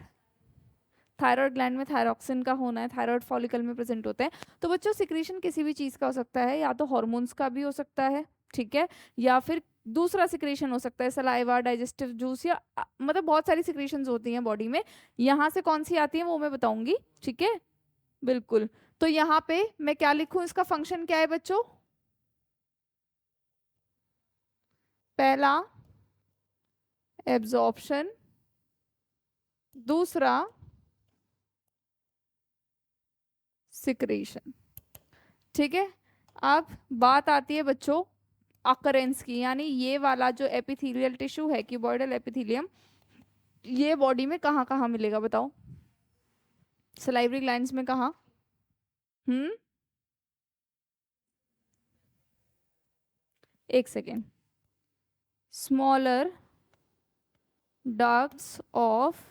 थायराइड ग्लैंड में थायरॉक्सिन का होना है, थायराइड फॉलिकल में प्रेजेंट होते हैं। तो बच्चों सिक्रीशन किसी भी चीज का हो सकता है, या तो हॉर्मोन्स का भी हो सकता है, ठीक है, या फिर दूसरा सिक्रीशन हो सकता है सलाइवा, डाइजेस्टिव जूस, या मतलब बहुत सारी सिक्रीशंस होती हैं बॉडी में। यहाँ से कौन सी आती है वो मैं बताऊंगी, ठीक है, बिल्कुल। तो यहाँ पे मैं क्या लिखूं? इसका फंक्शन क्या है बच्चों? पहला, एब्जॉर्प्शन। दूसरा, सिक्रीशन। ठीक है। अब बात आती है बच्चों अकरेंस की, यानी ये वाला जो एपिथेलियल टिश्यू है क्यूबॉइडल एपिथेलियम, ये बॉडी में कहाँ कहाँ मिलेगा बताओ? सलाइवरी ग्लैंड्स में कहाँ? हम्म, एक second. Smaller ducts of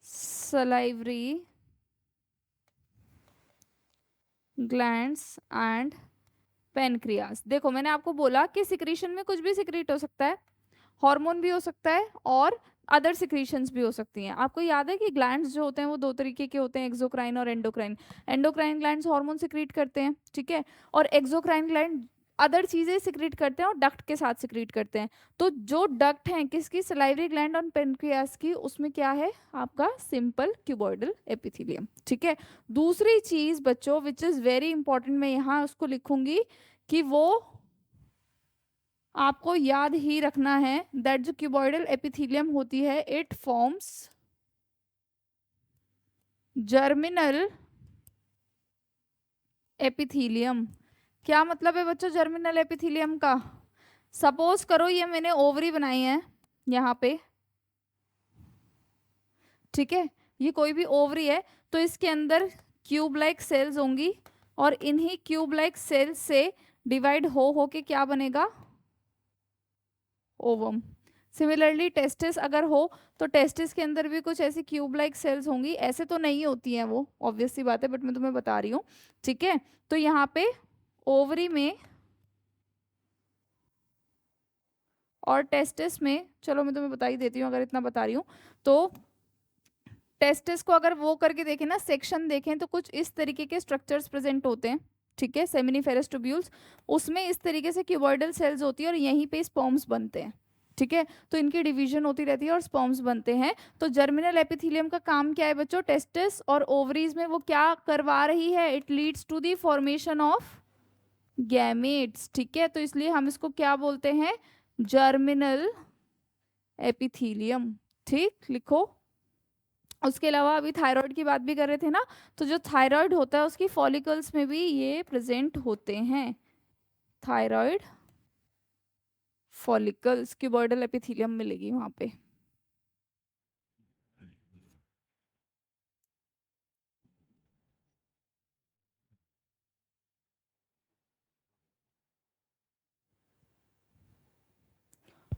salivary glands and pancreas. देखो मैंने आपको बोला कि सिक्रीशन में कुछ भी सिक्रीट हो सकता है, हार्मोन भी हो सकता है और अदर सिक्रीशंस भी हो सकती हैं। आपको याद है कि ग्लैंड्स जो होते हैं वो दो तरीके के होते हैं, एक्सोक्राइन और endocrine. Endocrine glands hormone secrete करते हैं, ठीक है, और एक्सोक्राइन ग्लैंड अदर चीजें सिक्रीट करते हैं और डक्ट के साथ सिक्रीट करते हैं। तो जो डक्ट हैं किसकी? सलाइवरी ग्लैंड और पेनक्रियास की, उसमें क्या है आपका? सिंपल क्यूबॉइडल एपिथेलियम, ठीक है। दूसरी चीज बच्चों विच इज वेरी इंपॉर्टेंट, मैं यहाँ उसको लिखूंगी कि वो आपको याद ही रखना है, दैट जो क्यूबॉइडल एपिथेलियम होती है इट फॉर्म्स जर्मिनल एपिथेलियम। क्या मतलब है बच्चों जर्मिनल एपिथेलियम का? सपोज करो ये मैंने ओवरी बनाई है यहाँ पे, ठीक है, ये कोई भी ओवरी है, तो इसके अंदर क्यूब लाइक सेल्स होंगी और इन्हीं क्यूब लाइक सेल्स से डिवाइड हो के क्या बनेगा? ओवम। सिमिलरली टेस्टिस अगर हो तो टेस्टिस के अंदर भी कुछ ऐसी क्यूब लाइक सेल्स होंगी, ऐसे तो नहीं होती हैं वो, ऑब्वियस सी बात है, बट मैं तुम्हें बता रही हूँ, ठीक है। तो यहाँ पे ओवरी में और टेस्टिस में, चलो मैं तुम्हें बता ही देती हूँ अगर इतना बता रही हूँ तो, टेस्टिस को अगर वो करके देखें ना, सेक्शन देखें तो कुछ इस तरीके के स्ट्रक्चर्स प्रेजेंट होते हैं, ठीक है, सेमिनिफेरस ट्यूब्यूल्स, उसमें इस तरीके से क्यूबॉइडल सेल्स होती है और यहीं पे स्पर्म्स बनते हैं, ठीक है। तो इनकी डिवीजन होती रहती है और स्पर्म्स बनते हैं। तो जर्मिनल एपिथेलियम का काम क्या है बच्चों? टेस्टिस और ओवरीज में वो क्या करवा रही है? It leads to the formation of gametes, ठीक है। तो इसलिए हम इसको क्या बोलते हैं? जर्मिनल एपिथेलियम, ठीक, लिखो। उसके अलावा अभी थायराइड की बात भी कर रहे थे ना, तो जो थायराइड होता है उसकी फॉलिकल्स में भी ये प्रेजेंट होते हैं, थायराइड फॉलिकल्स क्यूबॉइडल एपिथेलियम मिलेगी वहां पे।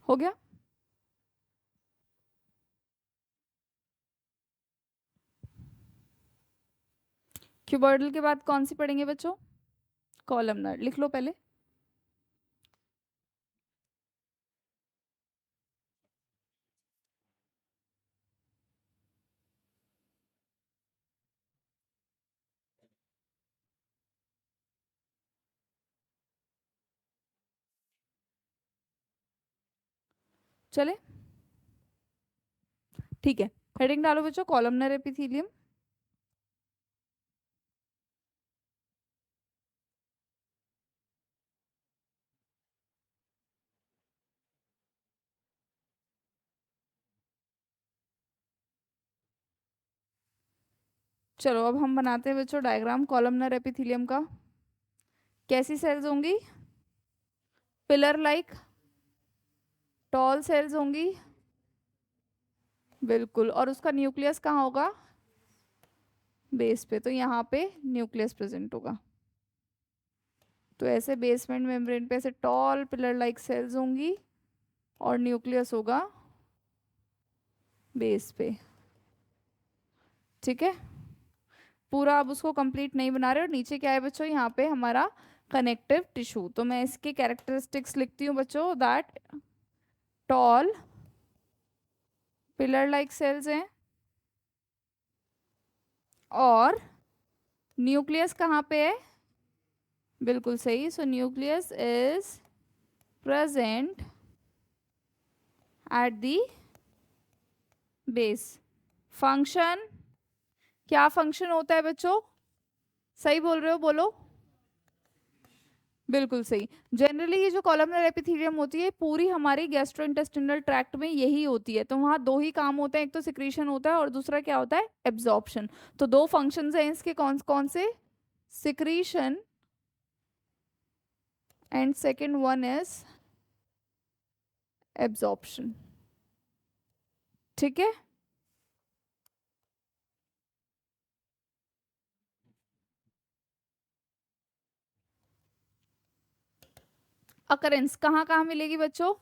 हो गया? क्यूबॉइडल के बाद कौन सी पढ़ेंगे बच्चों? कॉलमनर, लिख लो पहले। चले, ठीक है, हेडिंग डालो बच्चों, कॉलमनर एपिथेलियम। चलो अब हम बनाते हैं बच्चों डायग्राम कॉलमनर एपिथेलियम का। कैसी सेल्स होंगी? पिलर लाइक टॉल सेल्स होंगी, बिल्कुल, और उसका न्यूक्लियस कहाँ होगा? बेस पे, तो यहाँ पे न्यूक्लियस प्रेजेंट होगा। तो ऐसे बेसमेंट मेम्ब्रेन पे ऐसे टॉल पिलर लाइक सेल्स होंगी और न्यूक्लियस होगा बेस पे, ठीक है। पूरा अब उसको कंप्लीट नहीं बना रहे, और नीचे क्या है बच्चों? यहाँ पे हमारा कनेक्टिव टिश्यू। तो मैं इसके कैरेक्टरिस्टिक्स लिखती हूँ बच्चों, that tall pillar like cells हैं और न्यूक्लियस कहाँ पे है? बिल्कुल सही, so nucleus is present at the base. Function, क्या फंक्शन होता है बच्चों? सही बोल रहे हो, बोलो। बिल्कुल सही। जनरली ये जो कॉलमनर एपिथेलियम होती है पूरी हमारी गैस्ट्रोइंटेस्टिनल ट्रैक्ट में यही होती है, तो वहाँ दो ही काम होते हैं, एक तो सिक्रीशन होता है और दूसरा क्या होता है? एब्जॉर्प्शन। तो दो फंक्शंस हैं इसके, कौन कौन से? secretion and second one is absorption. ठीक है। अकरेंस कहाँ कहाँ मिलेगी बच्चों?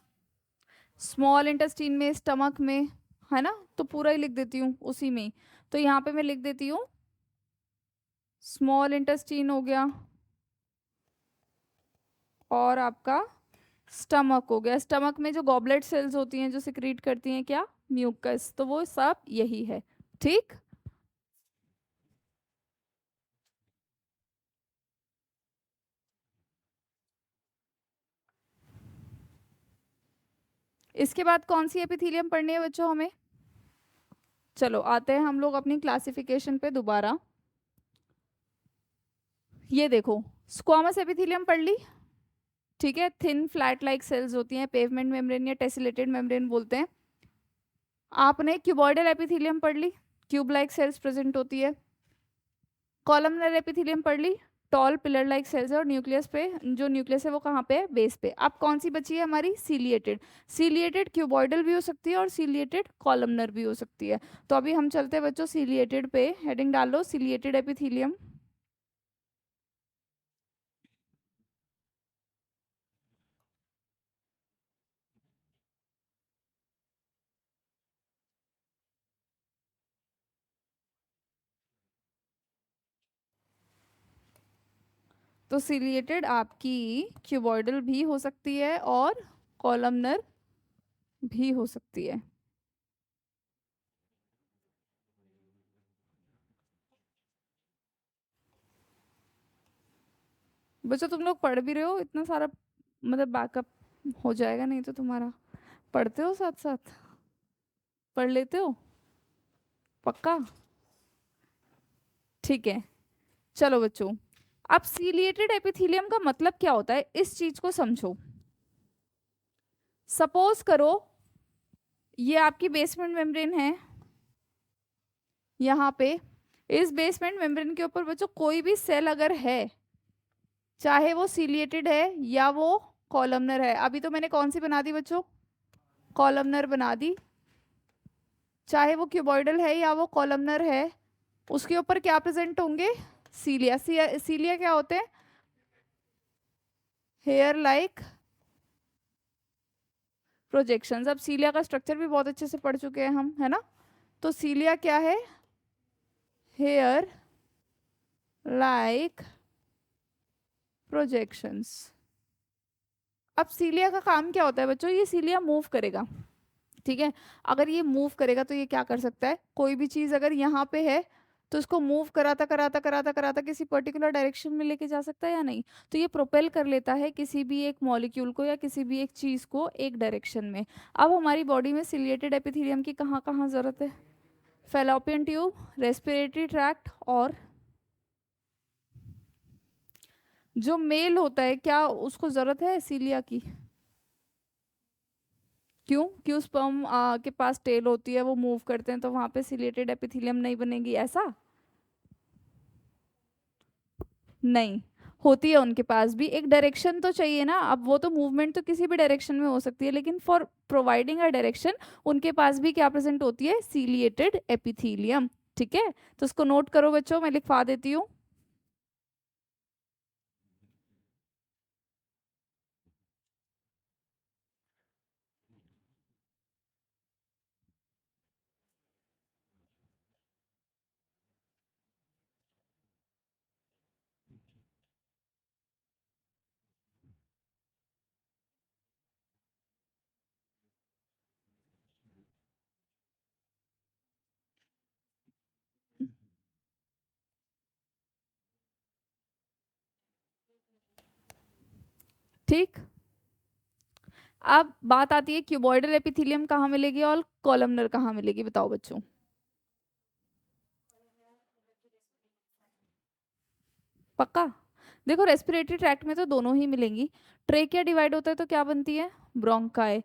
स्मॉल इंटेस्टीन में, स्टमक में, है ना? तो पूरा ही लिख देती हूँ उसी में। तो यहाँ पे मैं लिख देती हूँ स्मॉल इंटेस्टीन हो गया और आपका स्टमक हो गया। स्टमक में जो गॉबलेट सेल्स होती हैं जो सिक्रीट करती हैं क्या? म्यूकस। तो वो सब यही है। ठीक। इसके बाद कौन सी एपिथेलियम पढ़नी है बच्चों हमें? चलो आते हैं हम लोग अपनी क्लासिफिकेशन पे दोबारा। ये देखो, स्क्वामस एपिथेलियम पढ़ ली, ठीक है। थिन फ्लैट लाइक सेल्स होती हैं, पेवमेंट मेम्ब्रेन या टेसिलेटेड मेम्ब्रेन बोलते हैं। आपने क्यूबॉइडल एपिथेलियम पढ़ ली, क्यूब लाइक सेल्स प्रेजेंट होती है। कॉलमनर एपिथेलियम पढ़ ली, टॉल पिलर लाइक सेल्स है और न्यूक्लियस पे, जो न्यूक्लियस है वो कहाँ पे है? बेस पे। अब कौन सी बची है हमारी? सीलिएटेड। सीलिएटेड क्यूबॉइडल भी हो सकती है और सीलिएटेड कॉलमनर भी हो सकती है। तो अभी हम चलते हैं बच्चों सीलिएटेड पे, हेडिंग डाल लो सीलिएटेड एपिथेलियम। तो सीलिएटेड आपकी क्यूबॉइडल भी हो सकती है और कॉलमनर भी हो सकती है। बच्चों तुम लोग पढ़ भी रहे हो इतना सारा, मतलब बैकअप हो जाएगा नहीं तो तुम्हारा। पढ़ते हो साथ साथ? पढ़ लेते हो? पक्का? ठीक है। चलो बच्चों, अब सीलिएटेड एपिथेलियम का मतलब क्या होता है इस चीज को समझो। सपोज करो ये आपकी बेसमेंट मेम्ब्रेन है, यहाँ पे इस बेसमेंट मेम्ब्रेन के ऊपर बच्चों कोई भी सेल अगर है, चाहे वो सीलिएटेड है या वो कॉलमनर है। अभी तो मैंने कौन सी बना दी बच्चों? कॉलमनर बना दी। चाहे वो क्यूबॉइडल है या वो कॉलमनर है, उसके ऊपर क्या प्रेजेंट होंगे? सीलिया। सीलिया क्या होते हैं? Hair like projections. अब सीलिया का स्ट्रक्चर भी बहुत अच्छे से पढ़ चुके हैं हम, है ना? तो सीलिया क्या है? Hair like projections. अब सीलिया का काम क्या होता है बच्चों? ये सीलिया मूव करेगा, ठीक है। अगर ये मूव करेगा तो ये क्या कर सकता है? कोई भी चीज अगर यहाँ पे है तो इसको मूव कराता कराता कराता कराता किसी पर्टिकुलर डायरेक्शन में लेके जा सकता है या नहीं? तो ये प्रोपेल कर लेता है किसी भी एक मॉलिक्यूल को या किसी भी एक चीज को एक डायरेक्शन में। अब हमारी बॉडी में सिलिएटेड एपिथेलियम की कहाँ कहाँ जरूरत है? फैलोपियन ट्यूब, रेस्पिरेटरी ट्रैक्ट और जो मेल होता है क्या उसको जरूरत है सीलिया की? क्यों? क्यों स्पर्म के पास टेल होती है, वो मूव करते हैं तो वहां पे सिलिएटेड एपिथेलियम नहीं बनेगी ऐसा? नहीं, होती है उनके पास भी। एक डायरेक्शन तो चाहिए ना। अब वो तो मूवमेंट तो किसी भी डायरेक्शन में हो सकती है, लेकिन फॉर प्रोवाइडिंग अ डायरेक्शन उनके पास भी क्या प्रेजेंट होती है? Ciliated epithelium. ठीक है, तो उसको नोट करो बच्चों, मैं लिखवा देती हूँ। ठीक। अब बात आती है क्यूबॉइडल एपिथेलियम कहाँ मिलेगी और कॉलमनर कहाँ मिलेगी, बताओ बच्चों। पक्का? देखो रेस्पिरेटरी ट्रैक्ट में तो दोनों ही मिलेंगी। ट्रेकिया डिवाइड होता है तो क्या बनती है? ब्रोंकाई।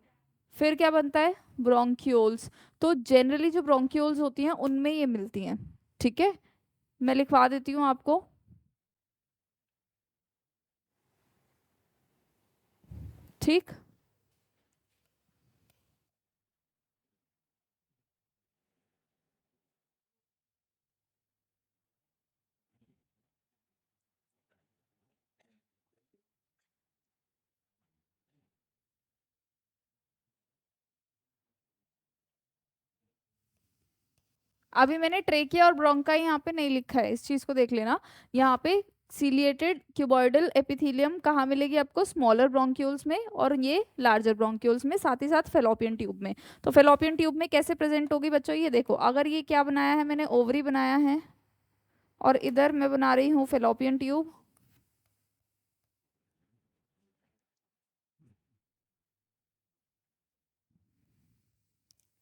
फिर क्या बनता है? ब्रोंक्यूल्स। तो जनरली जो ब्रोंक्यूल्स होती हैं उनमें ये मिलती हैं, ठीक है। मैं लिखवा देती हूँ आपको। ठीक। अभी मैंने ट्रेकिया और ब्रोंका यहाँ पे नहीं लिखा है, इस चीज को देख लेना। यहाँ पे सीलिएटेड क्यूबॉइडल एपिथेलियम कहाँ मिलेगी आपको? स्मॉलर ब्रोंक्यूल्स में और ये लार्जर ब्रोंक्यूल्स में, साथ ही साथ फेलोपियन ट्यूब में। तो फेलोपियन ट्यूब में कैसे प्रेजेंट होगी बच्चों? ये देखो, अगर ये क्या बनाया है मैंने, ओवरी बनाया है, और इधर मैं बना रही हूँ फेलोपियन ट्यूब।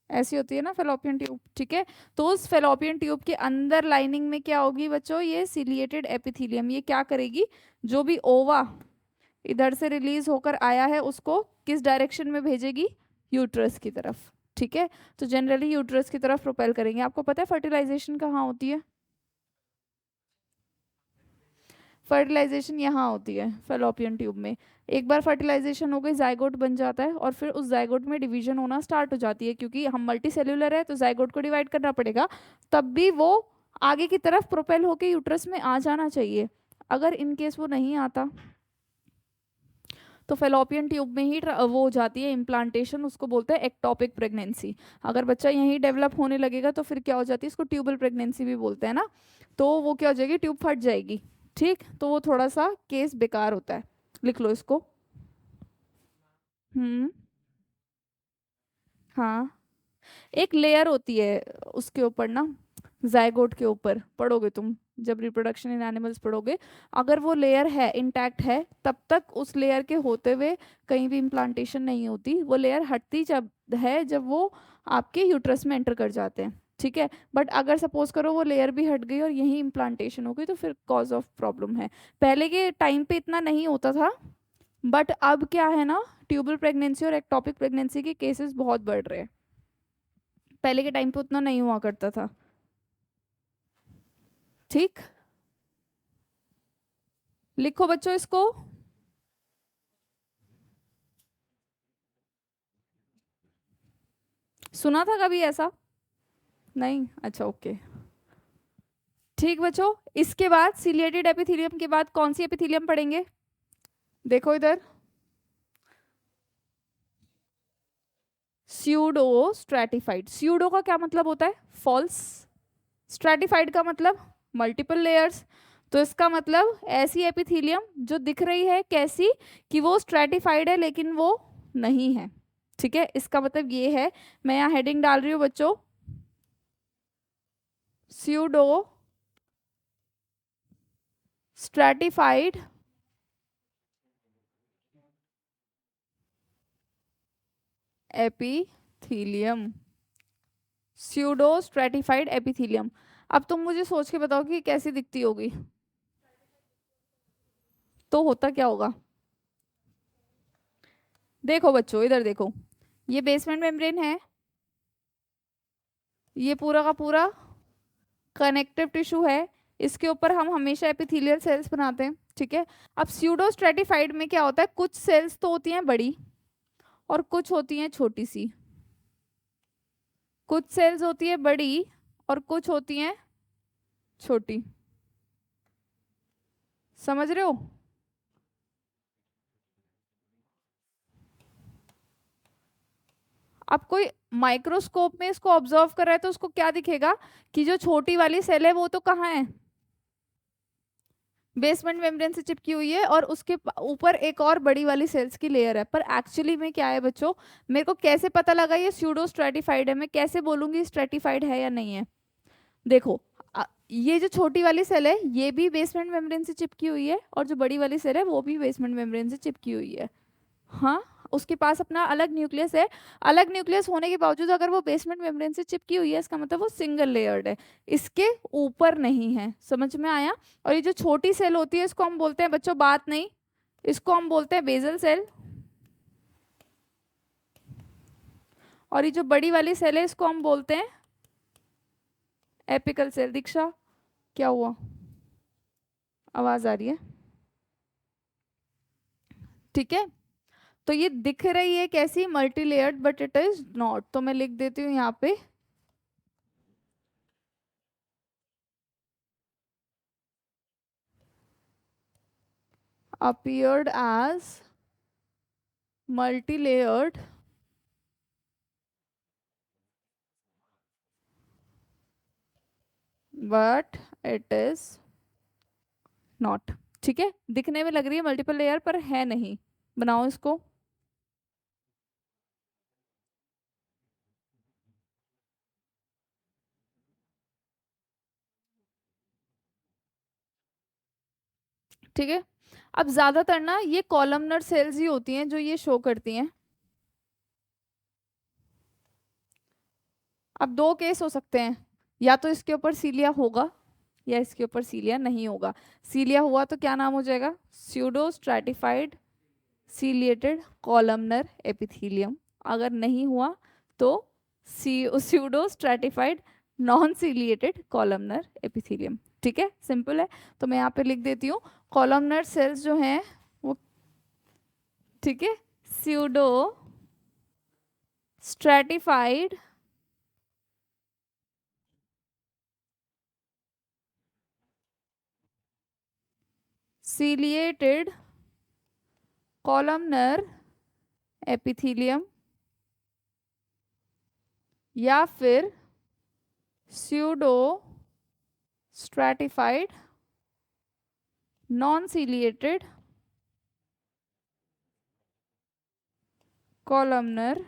ऐसी होती है ना फेलोपियन ट्यूब, ठीक है। तो उस फेलोपियन ट्यूब के अंदर लाइनिंग में क्या होगी बच्चों? ये सिलिएटेड एपिथेलियम। ये क्या करेगी? जो भी ओवा इधर से रिलीज होकर आया है उसको किस डायरेक्शन में भेजेगी? यूट्रस की तरफ, ठीक है। तो जनरली यूट्रस की तरफ प्रोपेल करेंगे। आपको पता है फर्टिलाइजेशन कहाँ होती है? फर्टिलाइजेशन यहाँ होती है फेलोपियन ट्यूब में। एक बार फर्टिलाइजेशन हो गई, जाइगोट बन जाता है, और फिर उस जाइगोट में डिवीजन होना स्टार्ट हो जाती है, क्योंकि हम मल्टी सेल्यूलर है तो जाइगोट को डिवाइड करना पड़ेगा। तब भी वो आगे की तरफ प्रोपेल होकर यूट्रस में आ जाना चाहिए। अगर इन केस वो नहीं आता तो फेलोपियन ट्यूब में ही वो हो जाती है इम्प्लांटेशन, उसको बोलते हैं एक्टोपिक प्रेगनेंसी। अगर बच्चा यहीं डेवलप होने लगेगा तो फिर क्या हो जाती है? इसको ट्यूबल प्रेगनेंसी भी बोलते हैं ना। तो वो क्या हो जाएगी? ट्यूब फट जाएगी, ठीक। तो वो थोड़ा सा केस बेकार होता है, लिख लो इसको। हम्म। हाँ, एक लेयर होती है उसके ऊपर ना, जायगोट के ऊपर पढ़ोगे तुम जब रिप्रोडक्शन इन एनिमल्स पढ़ोगे। अगर वो लेयर है, इंटैक्ट है, तब तक उस लेयर के होते हुए कहीं भी इम्प्लांटेशन नहीं होती। वो लेयर हटती जब है, जब वो आपके यूट्रस में एंटर कर जाते हैं, ठीक है। बट अगर सपोज करो वो लेयर भी हट गई और यही इम्प्लांटेशन हो गई, तो फिर कॉज ऑफ प्रॉब्लम है। पहले के टाइम पे इतना नहीं होता था, बट अब क्या है ना, ट्यूबल प्रेगनेंसी और एक्टोपिक प्रेगनेंसी के केसेस बहुत बढ़ रहे हैं। पहले के टाइम पे उतना नहीं हुआ करता था, ठीक। लिखो बच्चों इसको। सुना था कभी ऐसा? नहीं, अच्छा ओके। ठीक बच्चों, इसके बाद सिलिएटेड एपिथेलियम के बाद कौन सी एपिथेलियम पढ़ेंगे? देखो इधर, स्यूडो स्ट्रैटिफाइड। स्यूडो का क्या मतलब होता है? फॉल्स। स्ट्रैटिफाइड का मतलब मल्टीपल लेयर्स। तो इसका मतलब ऐसी एपिथेलियम जो दिख रही है कैसी? कि वो स्ट्रैटिफाइड है लेकिन वो नहीं है, ठीक है। इसका मतलब ये है, मैं यहाँ हेडिंग डाल रही हूँ बच्चों, pseudo stratified epithelium. Pseudo stratified epithelium. अब तुम मुझे सोच के बताओ कि कैसी दिखती होगी? तो होता क्या होगा? देखो बच्चों इधर देखो, ये बेसमेंट मेम्ब्रेन है, ये पूरा का पूरा कनेक्टिव टिश्यू है, इसके ऊपर हम हमेशा एपिथेलियल सेल्स बनाते हैं, ठीक है। अब स्यूडो स्ट्रेटिफाइड में क्या होता है? कुछ सेल्स तो होती हैं बड़ी और कुछ होती हैं छोटी सी। कुछ सेल्स होती है बड़ी और कुछ होती हैं छोटी। समझ रहे हो? अब कोई माइक्रोस्कोप में इसको ऑब्जर्व कर रहा है तो उसको क्या दिखेगा? कि जो छोटी वाली सेल है वो तो कहाँ है? बेसमेंट मेम्ब्रेन से चिपकी हुई है, और उसके ऊपर एक और बड़ी वाली सेल्स की लेयर है। पर एक्चुअली में क्या है बच्चों, मेरे को कैसे पता लगा ये स्यूडो स्ट्रेटिफाइड है? मैं कैसे बोलूंगी स्ट्रेटिफाइड है या नहीं है? देखो, ये जो छोटी वाली सेल है ये भी बेसमेंट मेम्ब्रेन से चिपकी हुई है, और जो बड़ी वाली सेल है वो भी बेसमेंट मेम्ब्रेन से चिपकी हुई है। हाँ, उसके पास अपना अलग न्यूक्लियस है। अलग न्यूक्लियस होने के बावजूद अगर वो बेसमेंट मेम्ब्रेन से चिपकी हुई है, इसका मतलब वो सिंगल लेयर्ड है, इसके ऊपर नहीं है। समझ में आया? और ये जो छोटी सेल होती है इसको हम बोलते हैं बच्चों, बात नहीं, इसको हम बोलते हैं बेसल सेल। और ये जो बड़ी वाली सेल है इसको हम बोलते हैं एपिकल सेल। दीक्षा, क्या हुआ? आवाज आ रही है? ठीक है। तो ये दिख रही है कैसी, multi layered, but it is not. तो मैं लिख देती हूँ यहाँ पे appeared as multi-layered but it is not। ठीक है, दिखने में लग रही है मल्टीपल लेयर पर है नहीं। बनाओ इसको। ठीक है, अब ज्यादातर ना ये कॉलमनर सेल्स ही होती हैं जो ये शो करती हैं। अब दो केस हो सकते हैं, या तो इसके ऊपर सीलिया होगा या इसके ऊपर सीलिया नहीं होगा। सीलिया हुआ तो क्या नाम हो जाएगा, pseudo stratified ciliated columnar epithelium. अगर नहीं हुआ तो pseudo stratified non ciliated columnar epithelium. ठीक है, सिंपल है। तो मैं यहाँ पे लिख देती हूँ कॉलमनर सेल्स जो हैं वो, ठीक है, pseudo stratified ciliated columnar epithelium या फिर pseudo stratified non ciliated columnar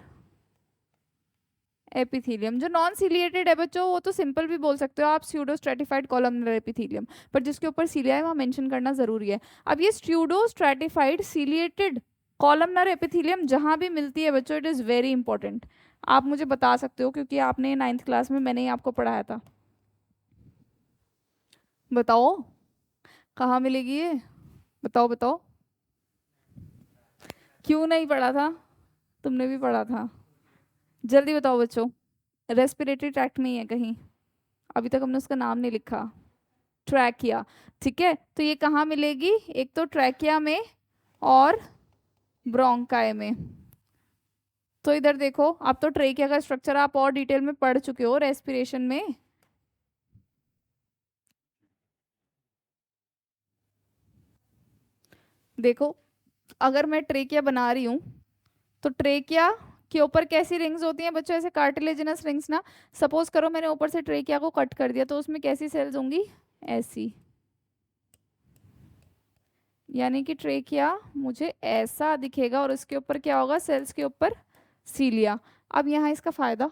epithelium. जो नॉन सीलिएटेड है बच्चों वो तो सिंपल भी बोल सकते हो आप, स्यूडो स्ट्रैटिफाइड कॉलमनर एपिथीलियम, पर जिसके ऊपर सीलिया है वहाँ मेंशन करना जरूरी है। अब ये pseudo stratified ciliated columnar epithelium जहां भी मिलती है बच्चों, इट इज वेरी इंपॉर्टेंट। आप मुझे बता सकते हो क्योंकि आपने 9th क्लास में मैंने ही आपको पढ़ाया था। बताओ कहाँ मिलेगी ये, बताओ बताओ। क्यों नहीं पढ़ा था, तुमने भी पढ़ा था। जल्दी बताओ बच्चों। रेस्पिरेटरी ट्रैक्ट में ही है कहीं, अभी तक हमने उसका नाम नहीं लिखा। ट्रैकिया। ठीक है, तो ये कहाँ मिलेगी, एक तो ट्रैकिया में और ब्रोंकाई में। तो इधर देखो, अब तो ट्रैकिया का स्ट्रक्चर आप और डिटेल में पढ़ चुके हो रेस्पिरेशन में। देखो, अगर मैं ट्रेकिया बना रही हूँ तो ट्रेकिया के ऊपर कैसी रिंग्स होती हैं बच्चों, ऐसे कार्टिलेजिनस रिंग्स ना। सपोज करो मैंने ऊपर से ट्रेकिया को कट कर दिया तो उसमें कैसी सेल्स होंगी, ऐसी। यानी कि ट्रेकिया मुझे ऐसा दिखेगा और उसके ऊपर क्या होगा, सेल्स के ऊपर सीलिया। अब यहाँ इसका फायदा,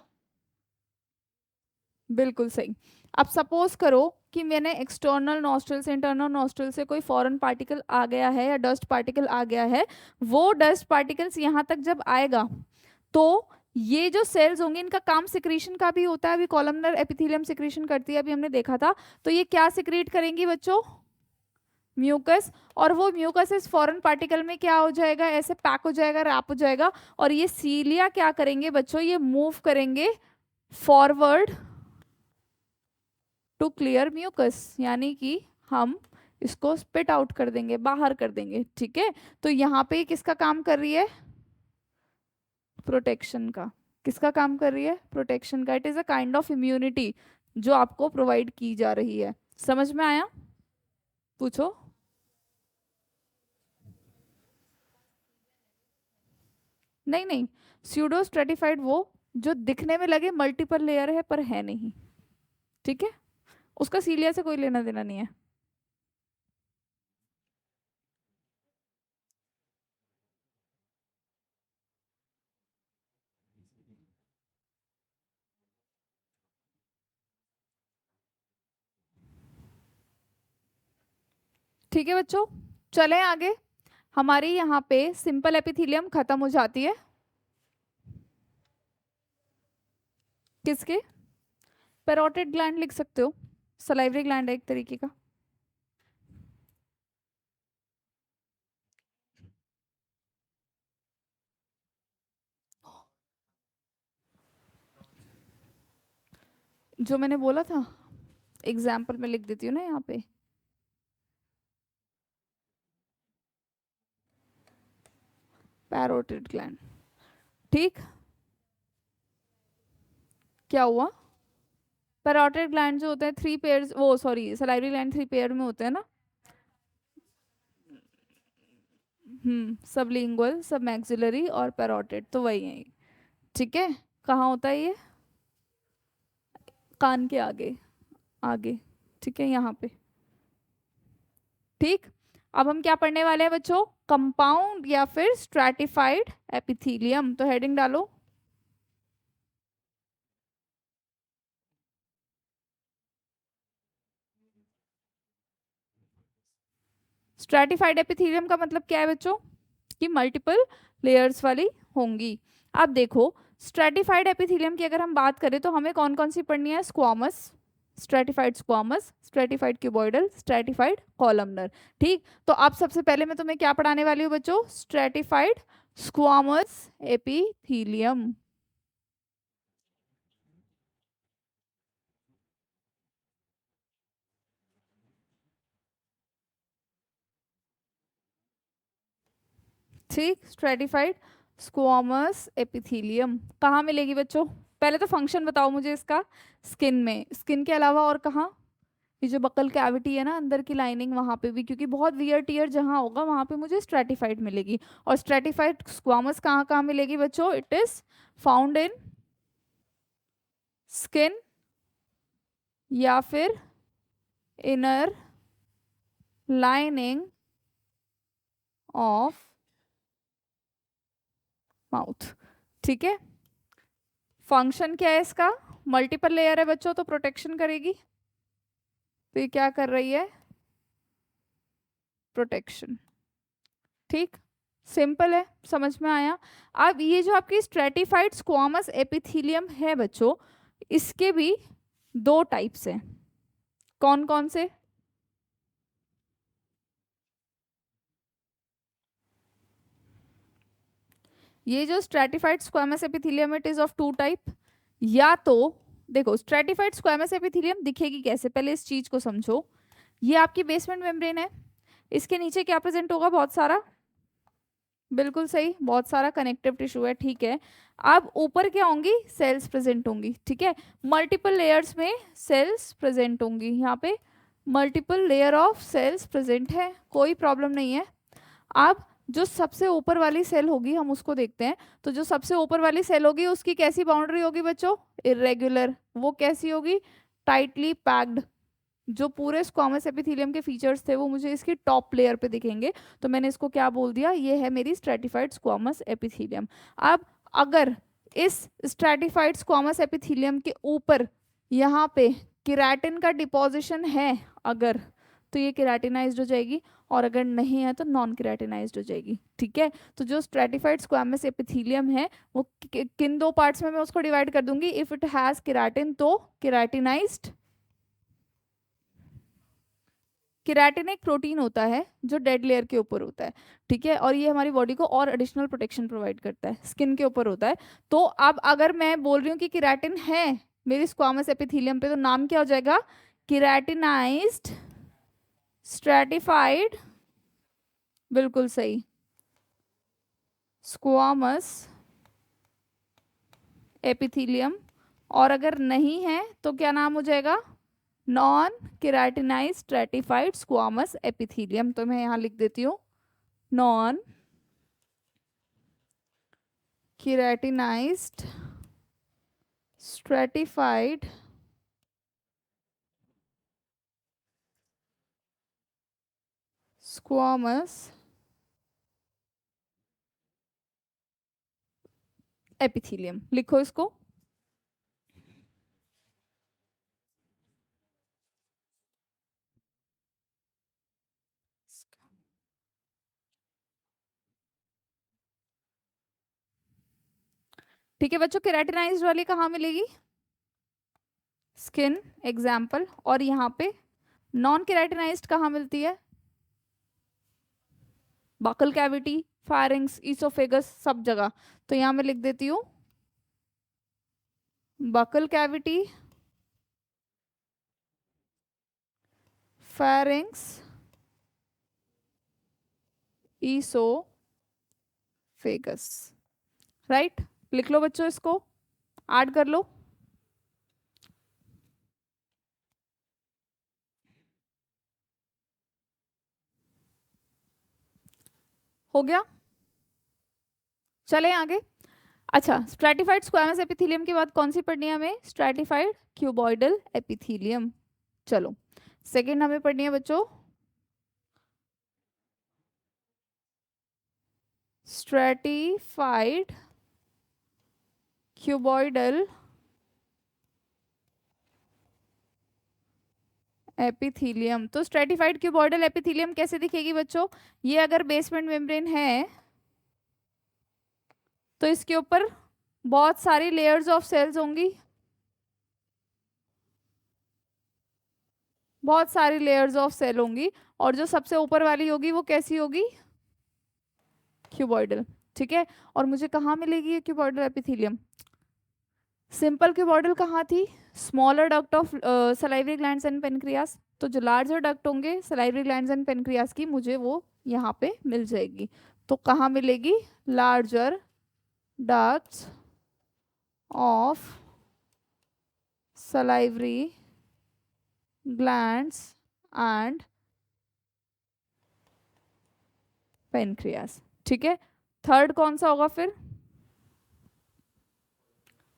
बिल्कुल सही। अब सपोज करो कि मैंने एक्सटर्नल नॉस्ट्रल से इंटरनल नॉस्ट्रल से कोई फॉरेन पार्टिकल आ गया है या डस्ट पार्टिकल आ गया है, वो डस्ट पार्टिकल्स यहाँ तक जब आएगा तो ये जो सेल्स होंगे इनका काम सिक्रीशन का भी होता है। अभी कॉलमनर एपिथेलियम सिक्रीशन करती है, अभी हमने देखा था। तो ये क्या सिक्रीट करेंगी बच्चों, म्यूकस। और वो म्यूकस इस फॉरेन पार्टिकल में क्या हो जाएगा, ऐसे पैक हो जाएगा, रैप हो जाएगा। और ये सीलिया क्या करेंगे बच्चों, ये मूव करेंगे फॉरवर्ड टू क्लियर म्यूकस, यानी कि हम इसको स्पिट आउट कर देंगे, बाहर कर देंगे। ठीक है, तो यहाँ पे किसका काम कर रही है, प्रोटेक्शन का। किसका काम कर रही है, प्रोटेक्शन का। It is a kind of immunity जो आपको प्रोवाइड की जा रही है। समझ में आया, पूछो। नहीं नहीं, स्यूडो स्ट्रेटिफाइड वो जो दिखने में लगे मल्टीपल लेयर है पर है नहीं। ठीक है, उसका सीलिया से कोई लेना देना नहीं है। ठीक है बच्चों, चलें आगे। हमारी यहाँ पे सिंपल एपिथेलियम खत्म हो जाती है, किसके, पैरोटिड ग्लैंड लिख सकते हो, सलाइवरी ग्लैंड है एक तरीके का। जो मैंने बोला था एग्जाम्पल में लिख देती हूँ ना यहाँ पे। Parotid gland. ठीक, क्या हुआ? पैरोटिड ग्लैंड जो होते हैं थ्री पेयर्स, वो sorry salivary gland three pair में होते हैं ना। सबलिंगुअल, सब मैक्सिलरी और पैरोटिड, तो वही है ये। ठीक है, कहाँ होता है ये? कान के आगे, आगे। ठीक है, यहाँ पे। ठीक, अब हम क्या पढ़ने वाले हैं बच्चों? कंपाउंड या फिर स्ट्रैटिफाइड एपिथीलियम। तो हेडिंग डालो। स्ट्रैटिफाइड एपिथेलियम का मतलब क्या है बच्चों? कि मल्टीपल लेयर्स वाली होंगी। अब देखो, स्ट्रैटिफाइड एपिथेलियम की अगर हम बात करें तो हमें कौन कौन सी पढ़नी है? Squamous, stratified squamous, stratified cuboidal, stratified columnar. ठीक, तो अब सबसे पहले मैं तुम्हें क्या पढ़ाने वाली हूँ बच्चों? Stratified squamous epithelium. ठीक, स्ट्रेटिफाइड स्क्वामस एपिथेलियम कहाँ मिलेगी बच्चों? पहले तो फंक्शन बताओ मुझे इसका। स्किन में, स्किन के अलावा और कहाँ? ये जो बकल कैविटी है ना, अंदर की लाइनिंग, वहां पे भी, क्योंकि बहुत वियर टियर जहाँ होगा वहां पे मुझे स्ट्रेटिफाइड मिलेगी। और स्ट्रेटिफाइड स्क्वामस कहाँ कहाँ मिलेगी बच्चों? It is found in skin या फिर इनर लाइनिंग ऑफ माउथ। ठीक है, फंक्शन क्या है इसका? मल्टीपल लेयर है बच्चों, तो प्रोटेक्शन करेगी। तो ये क्या कर रही है? प्रोटेक्शन। ठीक, सिंपल है, समझ में आया? अब ये जो आपकी स्ट्रेटिफाइड स्क्वामस एपिथेलियम है बच्चों, इसके भी दो टाइप्स हैं। कौन कौन से? ये जो stratified squamous epithelium, it is of two type. या तो देखो, स्ट्रेटिफाइड स्क्वामस एपिथेलियम दिखेगी कैसे, पहले इस चीज को समझो। ये आपकी बेसमेंट मेम्ब्रेन है, इसके नीचे क्या प्रेजेंट होगा? बहुत सारा, बिल्कुल सही, बहुत सारा कनेक्टिव टिश्यू है। ठीक है, अब ऊपर क्या होंगी? सेल्स प्रेजेंट होंगी। ठीक है, मल्टीपल लेयर्स में सेल्स प्रेजेंट होंगी। यहाँ पे multiple layer of cells present है, कोई प्रॉब्लम नहीं है। अब जो सबसे ऊपर वाली सेल होगी हम उसको देखते हैं। तो जो सबसे ऊपर वाली सेल होगी उसकी कैसी बाउंड्री होगी बच्चों? इरेगुलर। वो कैसी होगी? Tightly packed. जो पूरे स्क्वामस एपिथेलियम के फीचर्स थे वो मुझे इसकी टॉप लेयर पे दिखेंगे। तो मैंने इसको क्या बोल दिया? ये है मेरी स्ट्रेटिफाइड स्क्वामस एपिथेलियम। अब अगर इस स्ट्रेटिफाइड स्क्वामस एपिथेलियम के ऊपर यहाँ पे केराटिन का डिपोजिशन है अगर, तो ये केराटिनाइज्ड हो जाएगी, और अगर नहीं है तो नॉन केराटिनाइज्ड हो जाएगी। ठीक है, तो जो स्ट्रेटिफाइड स्क्वामस एपिथेलियम है वो किन दो पार्ट्स में मैं उसको डिवाइड कर दूंगी? इफ इट हैज केराटिन तो केराटिनाइज्ड। केराटिन एक प्रोटीन होता है जो डेड लेयर के ऊपर होता है। ठीक है, और ये हमारी बॉडी को और एडिशनल प्रोटेक्शन प्रोवाइड करता है, स्किन के ऊपर होता है। तो अब अगर मैं बोल रही हूँ कि केराटिन है मेरी स्क्वामस एपिथेलियम पे, तो नाम क्या हो जाएगा? केराटिनाइज्ड स्ट्रेटिफाइड, बिल्कुल सही, स्क्वामस एपिथेलियम। और अगर नहीं है तो क्या नाम हो जाएगा? Non keratinized stratified squamous epithelium. तो मैं यहाँ लिख देती हूँ non keratinized stratified squamous epithelium. लिखो इसको। ठीक है बच्चों, केराटिनाइज्ड वाली कहाँ मिलेगी? Skin example. और यहाँ पे नॉन केराटिनाइज्ड कहाँ मिलती है? बकल कैविटी, फायरिंग्स, इसोफेगस, सब जगह। तो यहाँ मैं लिख देती हूँ बकल कैविटी, फायरिंग्स, इसोफेगस, फेगस, राइट। लिख लो बच्चों, इसको ऐड कर लो। हो गया, चले आगे। अच्छा, स्ट्रैटिफाइड स्क्वैमस एपिथेलियम के बाद कौन सी पढ़नी है हमें? Stratified cuboidal epithelium. चलो, सेकंड हमें पढ़नी है बच्चों स्ट्रैटिफाइड क्यूबॉइडल एपिथेलियम। तो स्ट्रैटिफाइड क्यूबॉइडल एपिथेलियम कैसे दिखेगी बच्चों? ये अगर बेसमेंट मेम्ब्रेन है तो इसके ऊपर बहुत सारी लेयर्स ऑफ सेल्स होंगी, बहुत सारी लेयर्स ऑफ सेल होंगी, और जो सबसे ऊपर वाली होगी वो कैसी होगी? क्यूबॉइडल। ठीक है, और मुझे कहाँ मिलेगी ये क्यूबॉइडल एपिथेलियम? सिंपल क्यूबॉइडल कहाँ थी? Smaller duct of salivary glands and pancreas. तो जो लार्जर डक्ट होंगे सलाइवरी ग्लैंड्स एंड पेनक्रियास की, मुझे वो यहाँ पे मिल जाएगी। तो कहाँ मिलेगी? Larger ducts of salivary glands and pancreas. ठीक है, थर्ड कौन सा होगा फिर?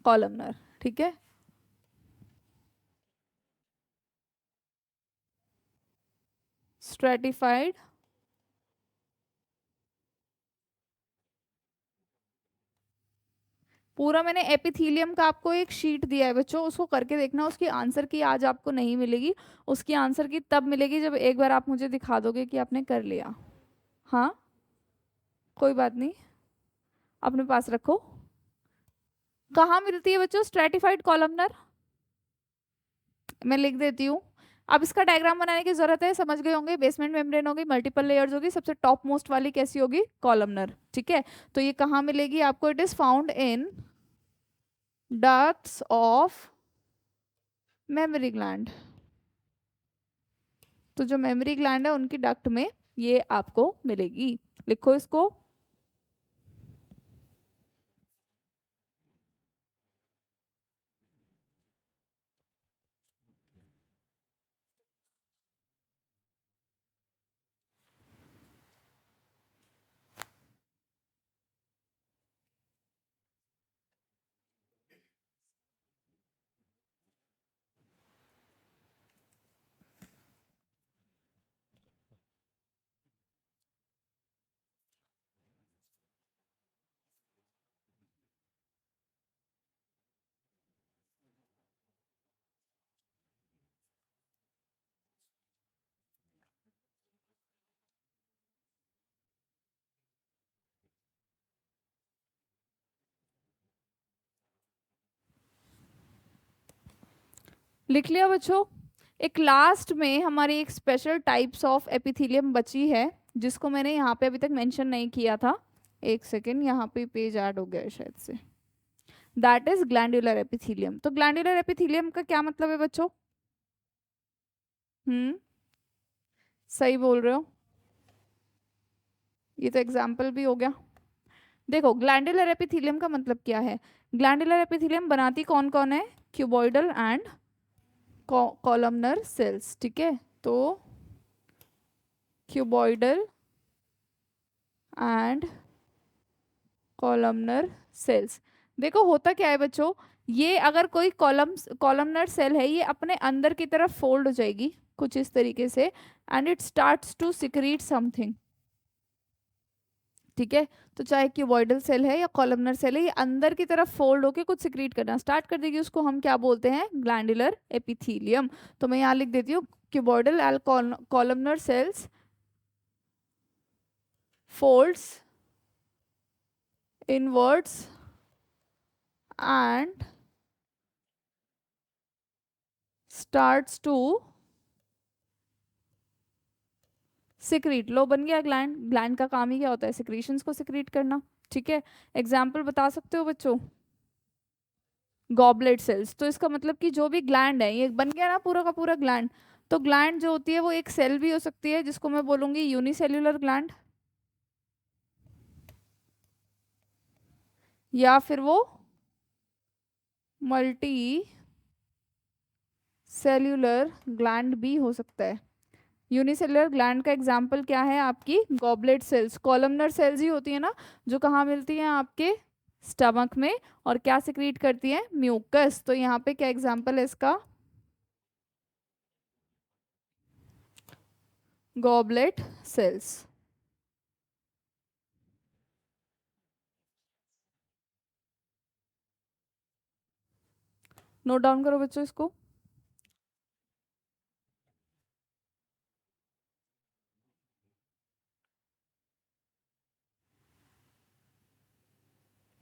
कॉलमनर। ठीक है, स्ट्रेटिफाइड पूरा मैंने एपिथीलियम का आपको एक शीट दिया है बच्चों, उसको करके देखना। उसकी आंसर की आज आपको नहीं मिलेगी, उसकी आंसर की तब मिलेगी जब एक बार आप मुझे दिखा दोगे कि आपने कर लिया। हाँ, कोई बात नहीं, अपने पास रखो। कहाँ मिलती है बच्चों स्ट्रेटिफाइड कॉलमनर? मैं लिख देती हूँ। अब इसका डायग्राम बनाने की जरूरत है, समझ गए होंगे। बेसमेंट मेम्ब्रेन होगी, मल्टीपल लेयर्स होगी, सबसे टॉप मोस्ट वाली कैसी होगी? कॉलमनर। ठीक है, तो ये कहाँ मिलेगी आपको? It is found in ducts of memory gland. तो जो मेमोरी ग्लैंड है उनकी डक्ट में ये आपको मिलेगी। लिखो इसको। लिख लिया बच्चों? एक लास्ट में हमारी एक स्पेशल टाइप्स ऑफ एपिथेलियम बची है, जिसको मैंने यहाँ पे अभी तक मेंशन नहीं किया था। एक सेकेंड, यहाँ पे पेज ऐड हो गया है शायद से। That is glandular epithelium. तो ग्लैंडुलर एपिथेलियम का क्या मतलब है बच्चों? सही बोल रहे हो, ये तो एग्जाम्पल भी हो गया। देखो, ग्लैंडुलर एपिथेलियम का मतलब क्या है? ग्लैंडुलर एपिथेलियम बनाती कौन कौन है? Cuboidal and columnar sales. ठीक है, तो क्यूबॉइडल एंड कॉलमनर सेल्स। देखो होता क्या है बच्चों, ये अगर कोई कॉलमनर सेल है, ये अपने अंदर की तरफ फोल्ड हो जाएगी कुछ इस तरीके से, and it starts to secrete something. ठीक है, तो चाहे क्यूबॉइडल सेल है या कॉलमनर सेल है, ये अंदर की तरफ फोल्ड होके कुछ सिक्रीट करना स्टार्ट कर देगी, उसको हम क्या बोलते हैं? Glandular epithelium. तो मैं यहाँ लिख देती हूँ, cuboidal and columnar cells folds inwards and starts to secrete. लो, बन गया ग्लैंड। ग्लैंड का काम ही क्या होता है? सिक्रीशंस को सिक्रीट करना। ठीक है, एग्जाम्पल बता सकते हो बच्चों? Goblet cells. तो इसका मतलब कि जो भी ग्लैंड है, ये बन गया ना पूरा का पूरा ग्लैंड। तो ग्लैंड जो होती है वो एक सेल भी हो सकती है, जिसको मैं बोलूंगी यूनिसेल्युलर ग्लैंड। या फिर वो मल्टी सेल्यूलर ग्लैंड भी हो सकता है। यूनिसेलुलर ग्लैंड का एग्जाम्पल क्या है? आपकी गॉबलेट सेल्स, कॉलमनर सेल्स ही होती है ना, जो कहाँ मिलती हैं? आपके स्टमक में। और क्या सिक्रीट करती है? म्यूकस। तो यहाँ पे क्या एग्जाम्पल है इसका? Goblet cells. नोट डाउन करो बच्चों इसको।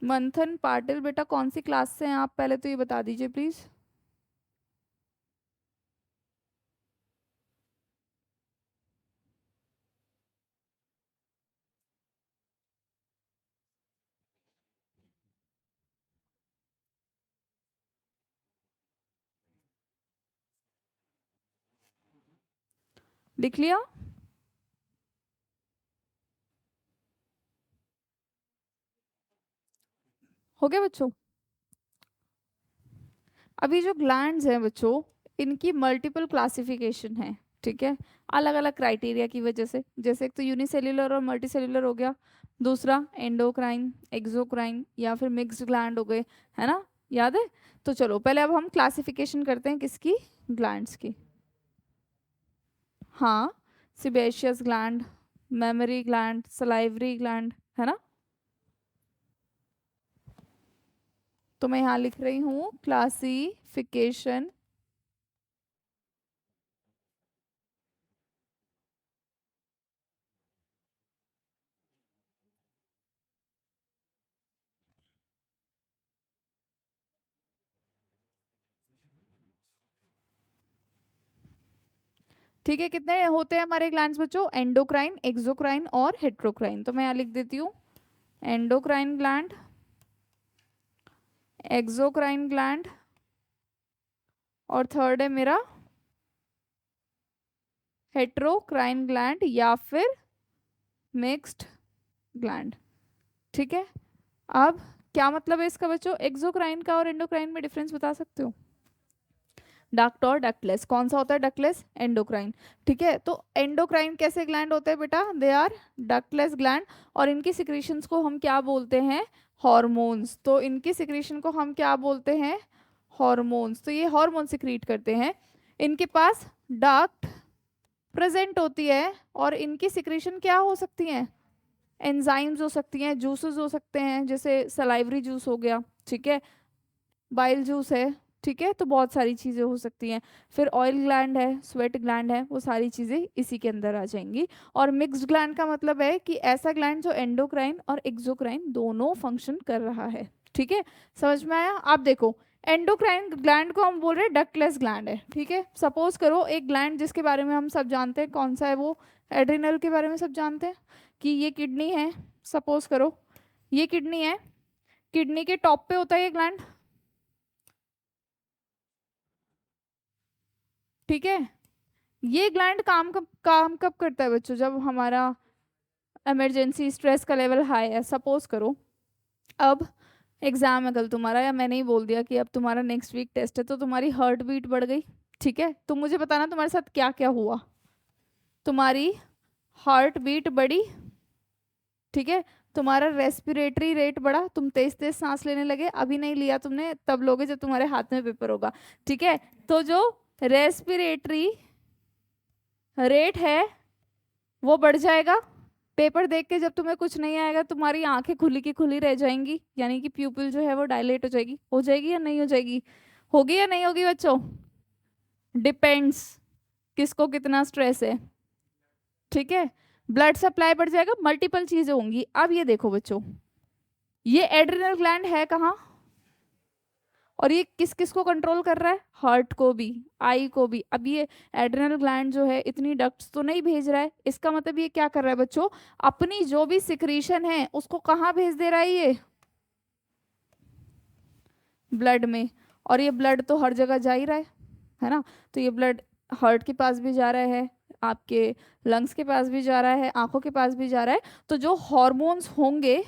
मंथन पाटिल, बेटा कौन सी क्लास से हैं आप? पहले तो ये बता दीजिए प्लीज। लिख लिया? हो गया बच्चों? अभी जो ग्लैंड्स हैं बच्चों, इनकी मल्टीपल क्लासिफिकेशन है, ठीक है, अलग अलग क्राइटेरिया की वजह से। जैसे एक तो यूनिसेल्युलर और मल्टी सेल्युलर हो गया, दूसरा एंडोक्राइन, एक्सोक्राइन या फिर मिक्स्ड ग्लैंड हो गए, है ना? याद है? तो चलो पहले अब हम क्लासिफिकेशन करते हैं किसकी? ग्लैंड्स की। हाँ, sebaceous gland, memory gland, salivary gland, है ना? तो मैं यहाँ लिख रही हूँ क्लासिफिकेशन। ठीक है, कितने होते हैं हमारे ग्लैंड्स बच्चों? एंडोक्राइन, एक्सोक्राइन और हेट्रोक्राइन। तो मैं यहाँ लिख देती हूँ एंडोक्राइन ग्लैंड, एक्सोक्राइन ग्लैंड, और थर्ड है मेरा हेट्रोक्राइन ग्लैंड या फिर मिक्स्ड ग्लैंड। ठीक है, अब क्या मतलब है इसका बच्चों? एक्सोक्राइन का और एंडोक्राइन में डिफरेंस बता सकते हो? डक्ट और डक्टलेस, कौन सा होता है डक्टलेस? एंडोक्राइन। ठीक है, तो एंडोक्राइन कैसे ग्लैंड होते हैं बेटा? They are ductless gland. और इनकी सिक्रीशंस को हम क्या बोलते हैं? हॉर्मोन्स। तो इनकी सिक्रीशन को हम क्या बोलते हैं? हॉर्मोन्स। तो ये हॉर्मोन सिक्रीट करते हैं। इनके पास डक्ट प्रेजेंट होती है और इनकी सिक्रीशन क्या हो सकती है? एंजाइम्स हो सकती हैं, जूसेस हो सकते हैं, जैसे सलाइवरी जूस हो गया, ठीक है, बाइल जूस है, ठीक है, तो बहुत सारी चीज़ें हो सकती हैं। फिर ऑयल ग्लैंड है, स्वेट ग्लैंड है, वो सारी चीज़ें इसी के अंदर आ जाएंगी। और मिक्स्ड ग्लैंड का मतलब है कि ऐसा ग्लैंड जो एंडोक्राइन और एक्सोक्राइन दोनों फंक्शन कर रहा है। ठीक है, समझ में आया? आप देखो, एंडोक्राइन ग्लैंड को हम बोल रहे हैं डक्टलेस ग्लैंड है, ठीक है। सपोज करो एक ग्लैंड जिसके बारे में हम सब जानते हैं, कौन सा है वो? एड्रिनल के बारे में सब जानते हैं कि ये किडनी है। सपोज करो ये किडनी है, किडनी के टॉप पे होता है ये ग्लैंड, ठीक है। ये ग्लैंड काम कब करता है बच्चों? जब हमारा इमरजेंसी स्ट्रेस का लेवल हाई है, सपोज करो अब एग्जाम है कल तुम्हारा, या मैंने ही बोल दिया कि अब तुम्हारा नेक्स्ट वीक टेस्ट है, तो तुम्हारी हार्ट बीट बढ़ गई, ठीक है, तो मुझे बताना तुम्हारे साथ क्या क्या हुआ। तुम्हारी हार्ट बीट बढ़ी, ठीक है, तुम्हारा रेस्पिरेटरी रेट बढ़ा, तुम तेज तेज सांस लेने लगे। अभी नहीं लिया तुमने, तब लोगे जब तुम्हारे हाथ में पेपर होगा, ठीक है। तो जो रेस्पिरेटरी रेट है वो बढ़ जाएगा। पेपर देख के जब तुम्हें कुछ नहीं आएगा, तुम्हारी आंखें खुली की खुली रह जाएंगी, यानी कि प्यूपिल जो है वो डायलेट हो जाएगी या नहीं हो जाएगी? होगी या नहीं होगी बच्चों? डिपेंड्स किसको कितना स्ट्रेस है, ठीक है। ब्लड सप्लाई बढ़ जाएगा, मल्टीपल चीजें होंगी। अब ये देखो बच्चों, ये एड्रिनल ग्लैंड है कहाँ? और ये किस किस को कंट्रोल कर रहा है? हार्ट को भी, आई को भी। अब ये एड्रिनल ग्लैंड जो है इतनी डक्ट्स तो नहीं भेज रहा है, इसका मतलब ये क्या कर रहा है बच्चों? अपनी जो भी सिक्रीशन है उसको कहाँ भेज दे रहा है ये? ब्लड में। और ये ब्लड तो हर जगह जा ही रहा है ना? तो ये ब्लड हार्ट के पास भी जा रहा है, आपके लंग्स के पास भी जा रहा है, आंखों के पास भी जा रहा है। तो जो हॉर्मोन्स होंगे,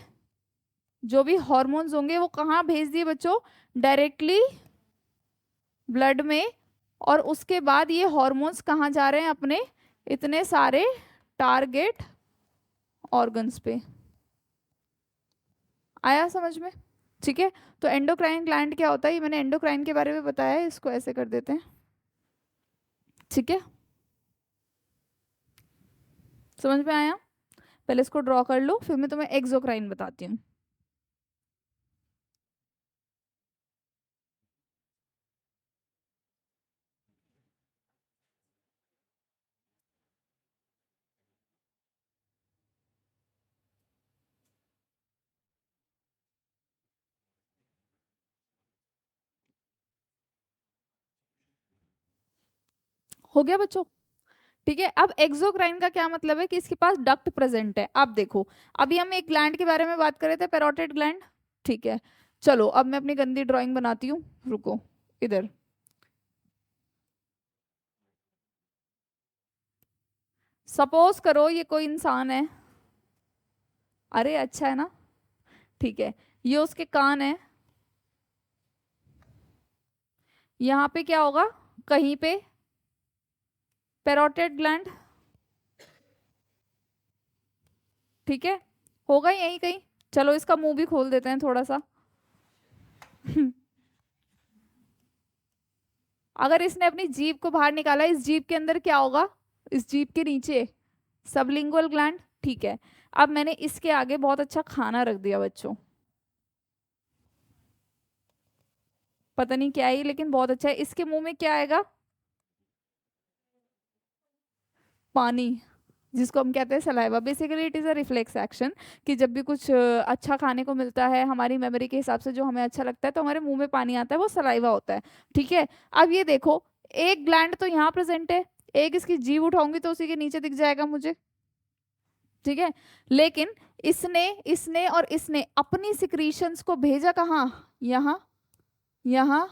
जो भी हॉर्मोन्स होंगे वो कहाँ भेज दिए बच्चों, डायरेक्टली ब्लड में। और उसके बाद ये हॉर्मोन्स कहाँ जा रहे हैं, अपने इतने सारे टारगेट ऑर्गन्स पे। आया समझ में? ठीक है, तो एंडोक्राइन ग्लैंड क्या होता है, ये मैंने एंडोक्राइन के बारे में बताया है, इसको ऐसे कर देते हैं। ठीक है, समझ में आया? पहले इसको ड्रॉ कर लो, फिर मैं तुम्हें एक्सोक्राइन बताती हूँ। हो गया बच्चों? ठीक है, अब एक्सोक्राइन का क्या मतलब है कि इसके पास डक्ट प्रेजेंट है। अब देखो, अभी हम एक ग्लैंड के बारे में बात कर रहे थे, पैरोटिड ग्लैंड। ठीक है, चलो अब मैं अपनी गंदी ड्राइंग बनाती हूँ, रुको इधर। सपोज करो ये कोई इंसान है, अरे अच्छा है ना, ठीक है, ये उसके कान है, यहाँ पे क्या होगा, कहीं पे पैरोटिड ग्लैंड। ठीक है, होगा यहीं कहीं। चलो इसका मुंह भी खोल देते हैं थोड़ा सा। अगर इसने अपनी जीभ को बाहर निकाला, इस जीभ के अंदर क्या होगा, इस जीभ के नीचे सबलिंगुअल ग्लैंड। ठीक है, अब मैंने इसके आगे बहुत अच्छा खाना रख दिया बच्चों, पता नहीं क्या है ये, लेकिन बहुत अच्छा है। इसके मुंह में क्या आएगा, पानी, जिसको हम कहते हैं saliva. Basically it is a reflex action, कि जब भी कुछ अच्छा खाने को मिलता है, हमारी मेमोरी के हिसाब से जो हमें अच्छा लगता है, तो हमारे मुंह में पानी आता है, वो सलाइवा होता है। ठीक है, अब ये देखो, एक ग्लैंड तो यहाँ प्रेजेंट है, एक इसकी जीभ उठाऊंगी तो उसी के नीचे दिख जाएगा मुझे। ठीक है, लेकिन इसने इसने और इसने अपनी सिक्रीशंस को भेजा कहाँ, यहाँ, यहाँ,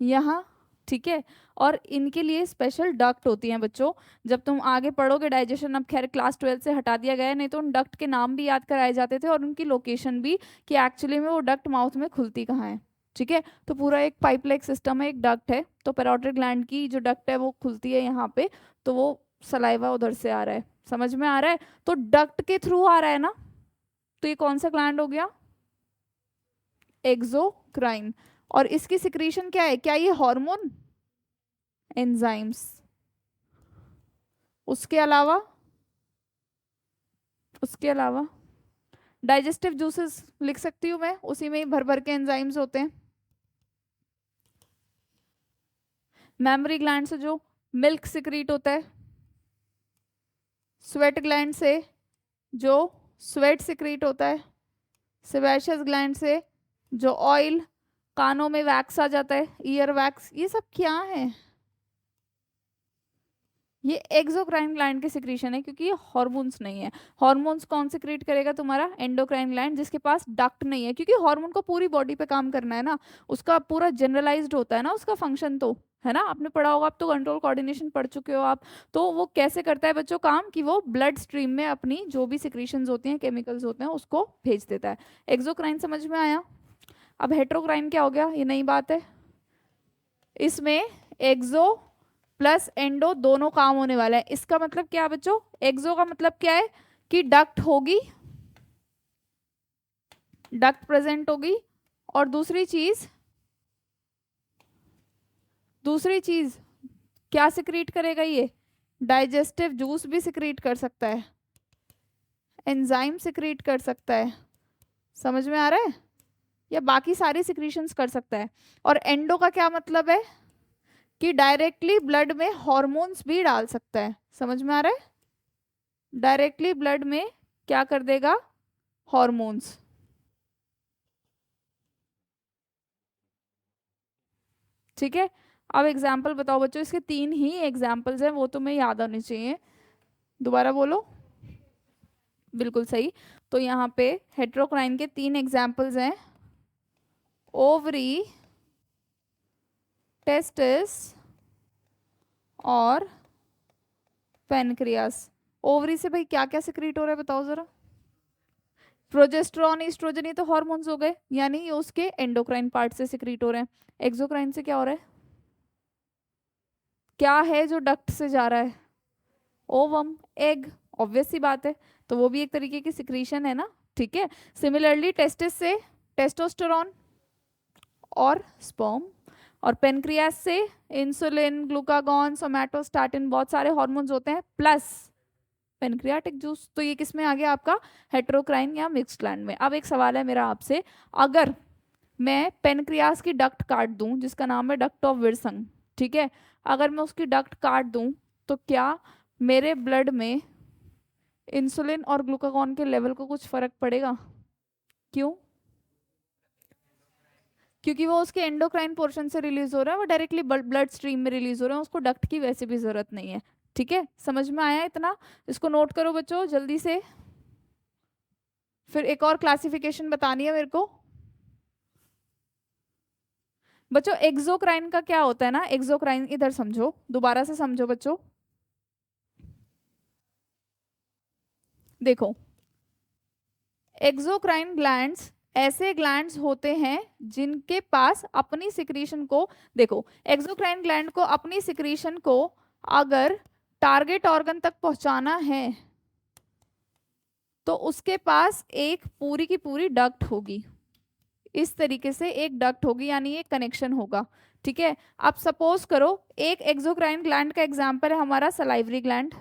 यहाँ। ठीक है, और इनके लिए स्पेशल डक्ट होती हैं बच्चों। जब तुम आगे पढ़ोगे डाइजेशन, अब खैर क्लास 12 से हटा दिया गया है, नहीं तो उन डक्ट के नाम भी याद कराए जाते थे और उनकी लोकेशन भी, कि एक्चुअली में वो डक्ट माउथ में खुलती कहाँ है। ठीक है, तो पूरा एक पाइप लाइक सिस्टम है, एक डक्ट है, तो पैरोटिड ग्लैंड की जो डक्ट है वो खुलती है यहाँ पे, तो वो सलाइवा उधर से आ रहा है। समझ में आ रहा है? तो डक्ट के थ्रू आ रहा है ना, तो ये कौन सा ग्लैंड हो गया, एक्सोक्राइन। और इसकी सिक्रीशन क्या है, क्या ये हार्मोन, एंजाइम्स। उसके अलावा, उसके अलावा डाइजेस्टिव जूसेस लिख सकती हूँ मैं, उसी में ही भर भर के एंजाइम्स होते हैं। मेमोरी ग्लैंड से जो मिल्क सिक्रीट होता है, स्वेट ग्लैंड से जो स्वेट सिक्रीट होता है, सेबेशियस ग्लैंड से जो ऑयल, कानों में वैक्स आ जाता है, ईयर वैक्स, ये सब क्या है, ये एक्सोक्राइन ग्लैंड के सिक्रीशन है, क्योंकि ये हॉर्मोन्स नहीं है। हॉर्मोन्स कौन सिक्रीट करेगा, तुम्हारा एंडोक्राइन ग्लैंड, जिसके पास डक्ट नहीं है, क्योंकि हार्मोन को पूरी बॉडी पे काम करना है ना, उसका पूरा जनरलाइज्ड होता है ना उसका फंक्शन, तो है ना, आपने पढ़ा होगा, आप तो कंट्रोल कोऑर्डिनेशन पढ़ चुके हो आप। तो वो कैसे करता है बच्चों काम, कि वो ब्लड स्ट्रीम में अपनी जो भी सिक्रीशंस होती हैं, केमिकल्स होते हैं, उसको भेज देता है। एक्सोक्राइन समझ में आया? अब हेट्रोक्राइन क्या हो गया, ये नई बात है, इसमें एक्सो प्लस एंडो दोनों काम होने वाला है। इसका मतलब क्या है बच्चों, एक्सो का मतलब क्या है, कि डक्ट होगी, डक्ट प्रेजेंट होगी, और दूसरी चीज, दूसरी चीज क्या सिक्रीट करेगा ये, डाइजेस्टिव जूस भी सिक्रीट कर सकता है, एंजाइम सिक्रीट कर सकता है। समझ में आ रहा है? या बाकी सारी सिक्रीशंस कर सकता है। और एंडो का क्या मतलब है, कि डायरेक्टली ब्लड में हॉर्मोन्स भी डाल सकता है। समझ में आ रहा है? डायरेक्टली ब्लड में क्या कर देगा, हॉर्मोन्स। ठीक है, अब एग्जाम्पल बताओ बच्चों, इसके तीन ही एग्जाम्पल्स हैं, वो तुम्हें याद आने चाहिए। दोबारा बोलो। बिल्कुल सही। तो यहाँ पे हेट्रोक्राइन के तीन एग्जाम्पल्स हैं, ओवरी, टेस्टिस और पेनक्रियास। ओवरी से भाई क्या क्या सिक्रीट हो रहा है बताओ जरा, प्रोजेस्टेरॉन ईस्ट्रोजन ये तो हार्मोन्स हो गए, यानी ये उसके एंडोक्राइन पार्ट से सिक्रीट हो रहे हैं। एक्सोक्राइन से क्या हो रहा है? क्या है जो डक्ट से जा रहा है? ओवम, एग, ऑब्वियस सी बात है, तो वो भी एक तरीके की सिक्रीशन है ना। ठीक है, सिमिलरली टेस्टिस से टेस्टोस्टेरॉन और स्पर्म, और पेनक्रियास से इंसुलिन, ग्लूकागॉन, सोमैटोस्टैटिन, बहुत सारे हार्मोन्स होते हैं, प्लस पेनक्रियाटिक जूस। तो ये किस में आ गया आपका? हेट्रोक्राइन या मिक्स्ड ग्लैंड में। अब एक सवाल है मेरा आपसे, अगर मैं पेनक्रियास की डक्ट काट दूं जिसका नाम है डक्ट ऑफ विल्सन, ठीक है, अगर मैं उसकी डक्ट काट दूं तो क्या मेरे ब्लड में इंसुलिन और ग्लूकागॉन के लेवल को कुछ फर्क पड़ेगा? क्यों? क्योंकि वो उसके एंडोक्राइन पोर्शन से रिलीज हो रहा है, वो डायरेक्टली ब्लड स्ट्रीम में रिलीज हो रहा है, उसको डक्ट की वैसे भी जरूरत नहीं है। ठीक है, समझ में आया इतना? इसको नोट करो बच्चों जल्दी से। फिर एक और क्लासिफिकेशन बतानी है मेरे को बच्चों। एक्सोक्राइन का क्या होता है ना, एक्सोक्राइन इधर समझो, दोबारा से समझो बच्चों। देखो, एक्सोक्राइन ग्लैंड्स ऐसे ग्लैंड्स होते हैं जिनके पास अपनी सिक्रीशन को, देखो एक्सोक्राइन ग्लैंड को अपनी सिक्रीशन को अगर टारगेट ऑर्गन तक पहुंचाना है तो उसके पास एक पूरी की पूरी डक्ट होगी, इस तरीके से एक डक्ट होगी, यानी एक कनेक्शन होगा। ठीक है, अब सपोज करो एक एक्सोक्राइन ग्लैंड का एग्जांपल है हमारा सलाइवरी ग्लैंड।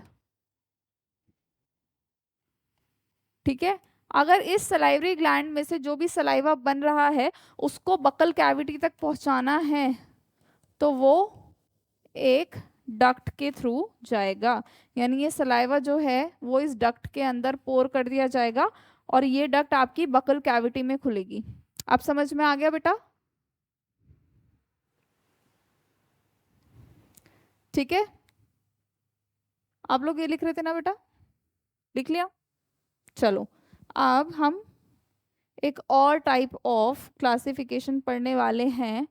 ठीक है, अगर इस सलाइवरी ग्लैंड में से जो भी सलाइवा बन रहा है उसको बकल कैविटी तक पहुंचाना है तो वो एक डक्ट के थ्रू जाएगा, यानी ये सलाइवा जो है वो इस डक्ट के अंदर पोर कर दिया जाएगा और ये डक्ट आपकी बकल कैविटी में खुलेगी। आप समझ में आ गया बेटा? ठीक है, आप लोग ये लिख रहे थे ना बेटा, लिख लिया? चलो, अब हम एक और टाइप ऑफ क्लासिफिकेशन पढ़ने वाले हैं।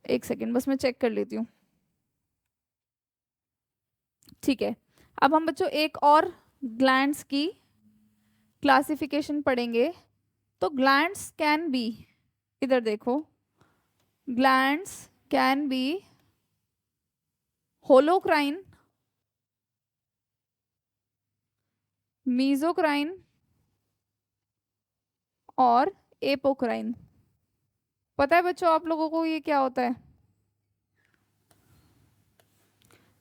एक सेकेंड बस मैं चेक कर लेती हूँ। ठीक है, अब हम बच्चों एक और ग्लैंड्स की क्लासिफिकेशन पढ़ेंगे। तो ग्लैंड्स कैन बी, इधर देखो, glands can be holocrine, merocrine और एपोक्राइन। पता है बच्चों आप लोगों को ये क्या होता है?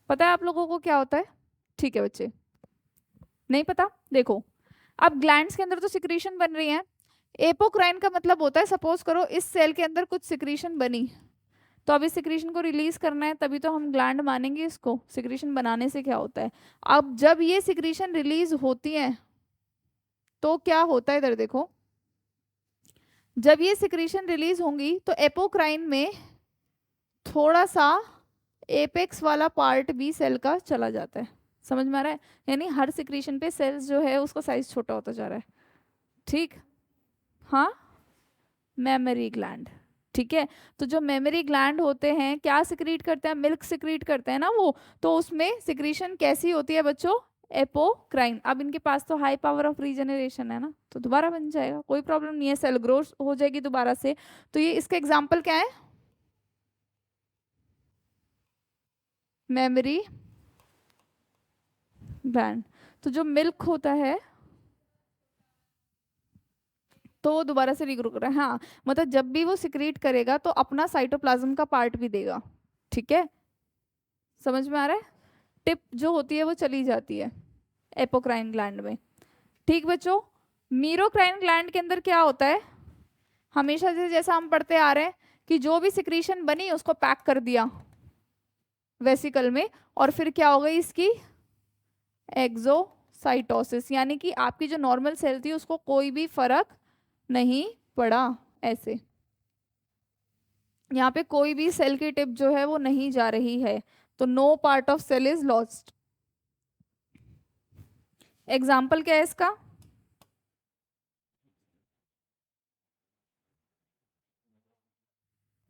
पता है आप लोगों को क्या होता है? ठीक है बच्चे, नहीं पता? देखो, अब ग्लैंड्स के अंदर तो सिक्रीशन बन रही है। एपोक्राइन का मतलब होता है, सपोज करो इस सेल के अंदर कुछ सिक्रीशन बनी, तो अब इस सिक्रीशन को रिलीज करना है, तभी तो हम ग्लैंड मानेंगे इसको। सिक्रीशन बनाने से क्या होता है, अब जब ये सिक्रीशन रिलीज होती है तो क्या होता है, इधर देखो, जब ये सिक्रीशन रिलीज होंगी तो एपोक्राइन में थोड़ा सा एपेक्स वाला पार्ट भी सेल का चला जाता है। समझ में आ रहा है? यानी हर सिक्रीशन पे सेल्स जो है उसका साइज छोटा होता जा रहा है। ठीक, हाँ, मेमोरी ग्लैंड। ठीक है, तो जो मेमोरी ग्लैंड होते हैं क्या सिक्रीट करते हैं? मिल्क सिक्रीट करते हैं ना वो, तो उसमें सिक्रीशन कैसी होती है बच्चों? एपोक्राइन। अब इनके पास तो हाई पावर ऑफ रीजनरेशन है ना, तो दोबारा बन जाएगा, कोई प्रॉब्लम नहीं है, सेल ग्रोथ हो जाएगी दोबारा से। तो ये इसका एग्जाम्पल क्या है? Memory gland. तो जो मिल्क होता है तो वो दोबारा से रीग्रो कर रहा है, हाँ, मतलब जब भी वो सिक्रीट करेगा तो अपना साइटोप्लाज्म का पार्ट भी देगा। ठीक है, समझ में आ रहा है? टिप जो होती है वो चली जाती है एपोक्राइन ग्लैंड में। ठीक बच्चों, मीरोक्राइन ग्लैंड के अंदर क्या होता है? हमेशा से जैसा हम पढ़ते आ रहे हैं कि जो भी सिक्रीशन बनी उसको पैक कर दिया वेसिकल में, और फिर क्या हो गई इसकी एक्सोसाइटोसिस, यानी कि आपकी जो नॉर्मल सेल थी उसको कोई भी फर्क नहीं पड़ा। ऐसे यहाँ पे कोई भी सेल की टिप जो है वो नहीं जा रही है, तो no part of cell is lost. Example क्या है इसका?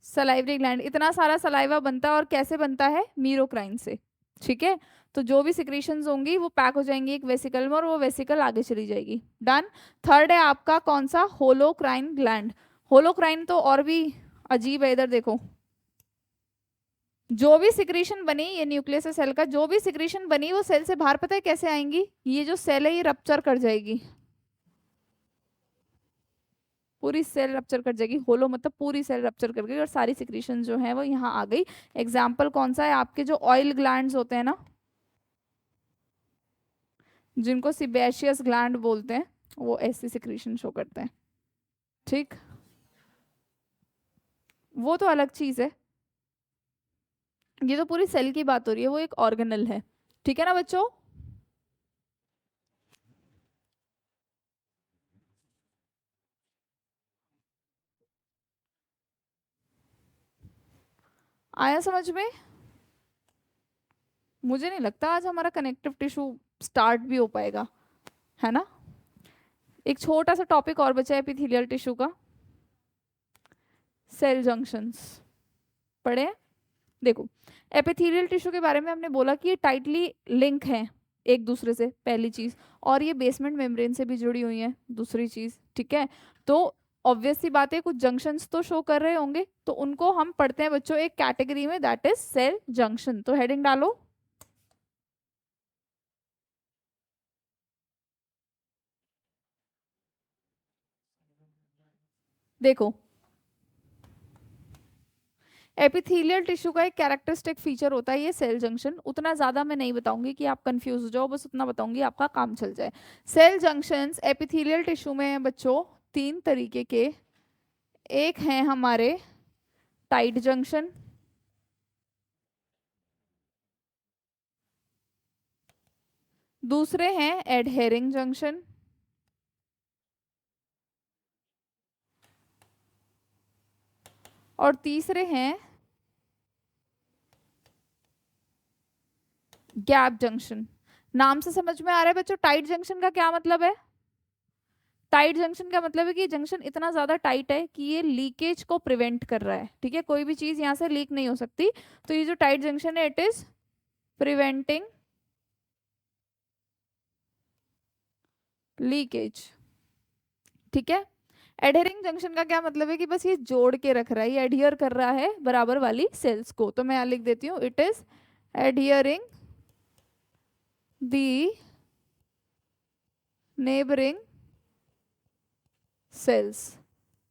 Salivary gland. इतना सारा सलाइवा बनता है और कैसे बनता है? मीरोक्राइन से। ठीक है। तो जो भी सिक्रीशंस होंगी वो पैक हो जाएंगी एक वेसिकल में और वो वेसिकल आगे चली जाएगी। डन। थर्ड है आपका कौन सा, होलोक्राइन ग्लैंड। होलोक्राइन तो और भी अजीब है, इधर देखो। जो भी सिक्रीशन बनी, ये न्यूक्लियस है सेल का, जो भी सिक्रीशन बनी वो सेल से बाहर पता है कैसे आएंगी, ये जो सेल है ये रप्चर कर जाएगी, पूरी सेल रप्चर कर जाएगी। होलो मतलब पूरी सेल रप्चर कर गई और सारी सिक्रीशन जो है वो यहाँ आ गई। एग्जाम्पल कौन सा है, आपके जो ऑयल ग्लैंड्स होते हैं ना, जिनको सिबेशियस ग्लैंड बोलते हैं, वो ऐसी सिक्रीशन शो करते हैं। ठीक, वो तो अलग चीज है, ये तो पूरी सेल की बात हो रही है, वो एक ऑर्गेनल है। ठीक है ना बच्चों। आया समझ में। मुझे नहीं लगता आज हमारा कनेक्टिव टिश्यू स्टार्ट भी हो पाएगा, है ना। एक छोटा सा टॉपिक और बचा है एपिथेलियल टिश्यू का, सेल जंक्शंस। पढ़े हैं? देखो, एपिथेलियल टिश्यू के बारे में हमने बोला कि ये टाइटली लिंक है एक दूसरे से, पहली चीज, और ये बेसमेंट मेम्ब्रेन से भी जुड़ी हुई है, दूसरी चीज। ठीक है, तो ऑब्वियस सी बात है कुछ जंक्शंस तो शो कर रहे होंगे, तो उनको हम पढ़ते हैं बच्चों एक कैटेगरी में, दैट इज सेल जंक्शन। तो हेडिंग डालो। देखो, एपिथेलियल टिश्यू का एक कैरेक्टरिस्टिक फीचर होता है ये सेल जंक्शन। उतना ज्यादा मैं नहीं बताऊंगी कि आप कंफ्यूज हो जाओ, बस उतना बताऊंगी आपका काम चल जाए। सेल जंक्शंस एपिथेलियल टिश्यू में हैं बच्चों तीन तरीके के। एक है हमारे टाइट जंक्शन, दूसरे हैं एडहेरिंग जंक्शन, और तीसरे हैं गैप जंक्शन। नाम से समझ में आ रहा है बच्चों, टाइट जंक्शन का क्या मतलब है। टाइट जंक्शन का मतलब है कि जंक्शन इतना ज्यादा टाइट है कि ये लीकेज को प्रिवेंट कर रहा है। ठीक है, कोई भी चीज यहाँ से लीक नहीं हो सकती। तो ये जो टाइट जंक्शन है, इट इज प्रिवेंटिंग लीकेज। ठीक है। एडहेरिंग जंक्शन का क्या मतलब है कि बस ये जोड़ के रख रहा है, ये एडहियर कर रहा है बराबर वाली सेल्स को। तो मैं यहाँ लिख देती हूँ, it is adhering the neighbouring cells.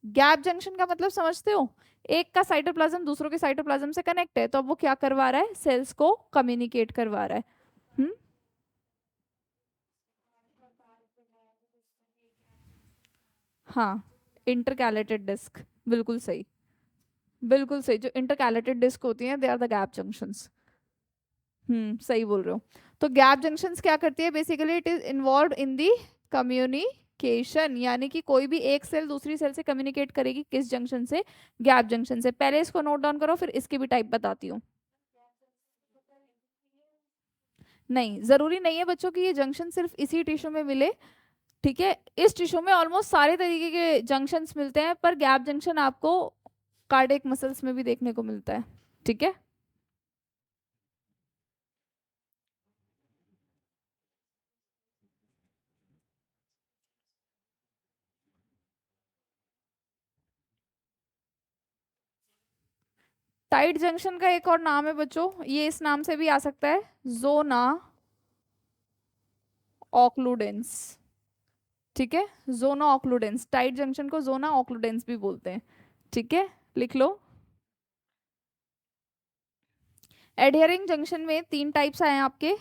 Gap junction का मतलब समझते हो, एक का साइटोप्लाज्म दूसरों के साइटोप्लाज्म से कनेक्ट है, तो अब वो क्या करवा रहा है, सेल्स को कम्युनिकेट करवा रहा है। हम्म। हाँ, इंटरकैलेटेड डिस्क, बिल्कुल सही। बिल्कुल सही, जो इंटरकैलेटेड डिस्क होती हैं they are the gap junctions. सही बोल रहे हो। तो गैप जंक्शंस क्या करती है, basically it is involve in the communication, यानी कि कोई भी एक सेल दूसरी सेल से कम्युनिकेट करेगी किस जंक्शन से, गैप जंक्शन से। पहले इसको नोट डाउन करो, फिर इसकी भी टाइप बताती हूँ। नहीं, जरूरी नहीं है बच्चों कि ये जंक्शन सिर्फ इसी टिश्यू में मिले। ठीक है, इस टिश्यू में ऑलमोस्ट सारे तरीके के जंक्शंस मिलते हैं, पर गैप जंक्शन आपको कार्डियक मसल्स में भी देखने को मिलता है। ठीक है। टाइट जंक्शन का एक और नाम है बच्चों, ये इस नाम से भी आ सकता है, जोना ऑक्लूडेंस। ठीक है, जोना ऑक्लूडेंस, टाइट जंक्शन को जोना ऑक्लूडेंस भी बोलते हैं। ठीक है, लिख लो। एडहेरिंग जंक्शन में तीन टाइप्स आए हैं आपके।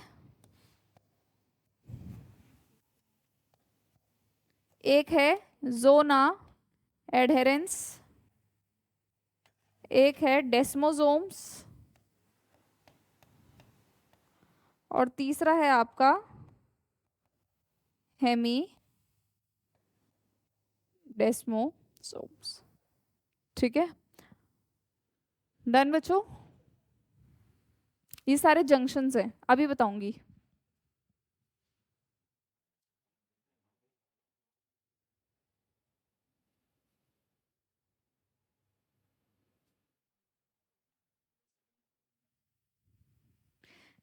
एक है जोना एडहेरेंस, एक है डेस्मोसोम्स, और तीसरा है आपका हेमी डेस्मोसोम्स। ठीक है, डन बच्चों। ये सारे जंक्शंस हैं, अभी बताऊंगी।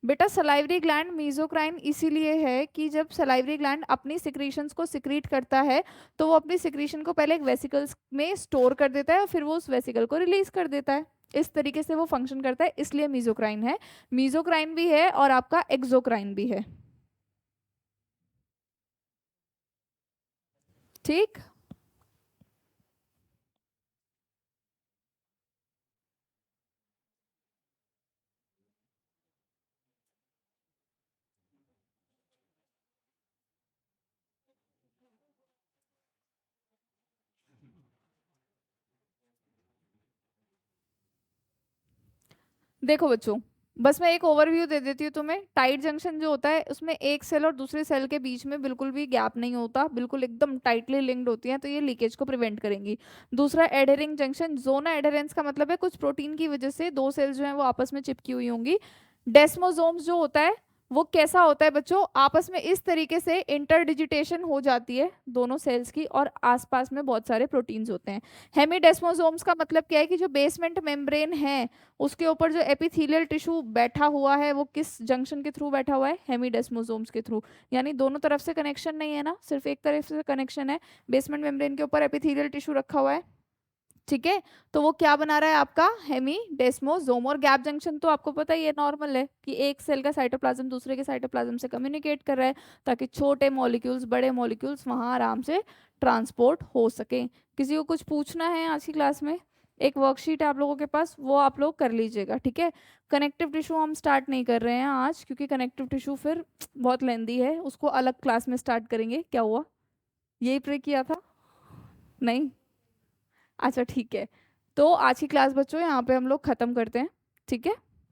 बेटा सलाइवरी ग्लैंड मीजोक्राइन इसीलिए है कि जब सलाइवरी ग्लैंड अपनी सिक्रीशंस को सिक्रीट करता है तो वो अपनी सिक्रीशन को पहले एक वेसिकल्स में स्टोर कर देता है और फिर वो उस वेसिकल को रिलीज कर देता है। इस तरीके से वो फंक्शन करता है, इसलिए मीजोक्राइन है। मीजोक्राइन भी है और आपका एक्सोक्राइन भी है। ठीक। देखो बच्चों, बस मैं एक ओवरव्यू दे देती हूँ तुम्हें। टाइट जंक्शन जो होता है उसमें एक सेल और दूसरे सेल के बीच में बिल्कुल भी गैप नहीं होता, बिल्कुल एकदम टाइटली लिंक्ड होती हैं, तो ये लीकेज को प्रिवेंट करेंगी। दूसरा एडहेरिंग जंक्शन, जोना एडहेरेंस का मतलब है कुछ प्रोटीन की वजह से दो सेल्स जो है वो आपस में चिपकी हुई होंगी। डेस्मोसोम्स जो होता है वो कैसा होता है बच्चों, आपस में इस तरीके से इंटरडिजिटेशन हो जाती है दोनों सेल्स की और आसपास में बहुत सारे प्रोटीन्स होते हैं। हेमीडेस्मोसोम्स का मतलब क्या है कि जो बेसमेंट मेम्ब्रेन है उसके ऊपर जो एपिथेलियल टिश्यू बैठा हुआ है वो किस जंक्शन के थ्रू बैठा हुआ है, हेमीडेस्मोसोम्स के थ्रू। यानी दोनों तरफ से कनेक्शन नहीं है ना, सिर्फ एक तरफ से कनेक्शन है। बेसमेंट मेम्ब्रेन के ऊपर एपिथेलियल टिश्यू रखा हुआ है, ठीक है। तो वो क्या बना रहा है आपका हेमीडेस्मोसोम। और गैप जंक्शन तो आपको पता ही है, नॉर्मल है कि एक सेल का साइटोप्लाज्म दूसरे के साइटोप्लाज्म से कम्युनिकेट कर रहा है ताकि छोटे मॉलिक्यूल्स बड़े मॉलिक्यूल्स वहां आराम से ट्रांसपोर्ट हो सके। किसी को कुछ पूछना है आज की क्लास में? एक वर्कशीट है आप लोगों के पास, वो आप लोग कर लीजिएगा, ठीक है। कनेक्टिव टिश्यू हम स्टार्ट नहीं कर रहे हैं आज क्योंकि कनेक्टिव टिश्यू फिर बहुत लेंदी है, उसको अलग क्लास में स्टार्ट करेंगे। क्या हुआ, यही प्रे किया था? नहीं? अच्छा ठीक है। तो आज की क्लास बच्चों यहाँ पे हम लोग खत्म करते हैं, ठीक है।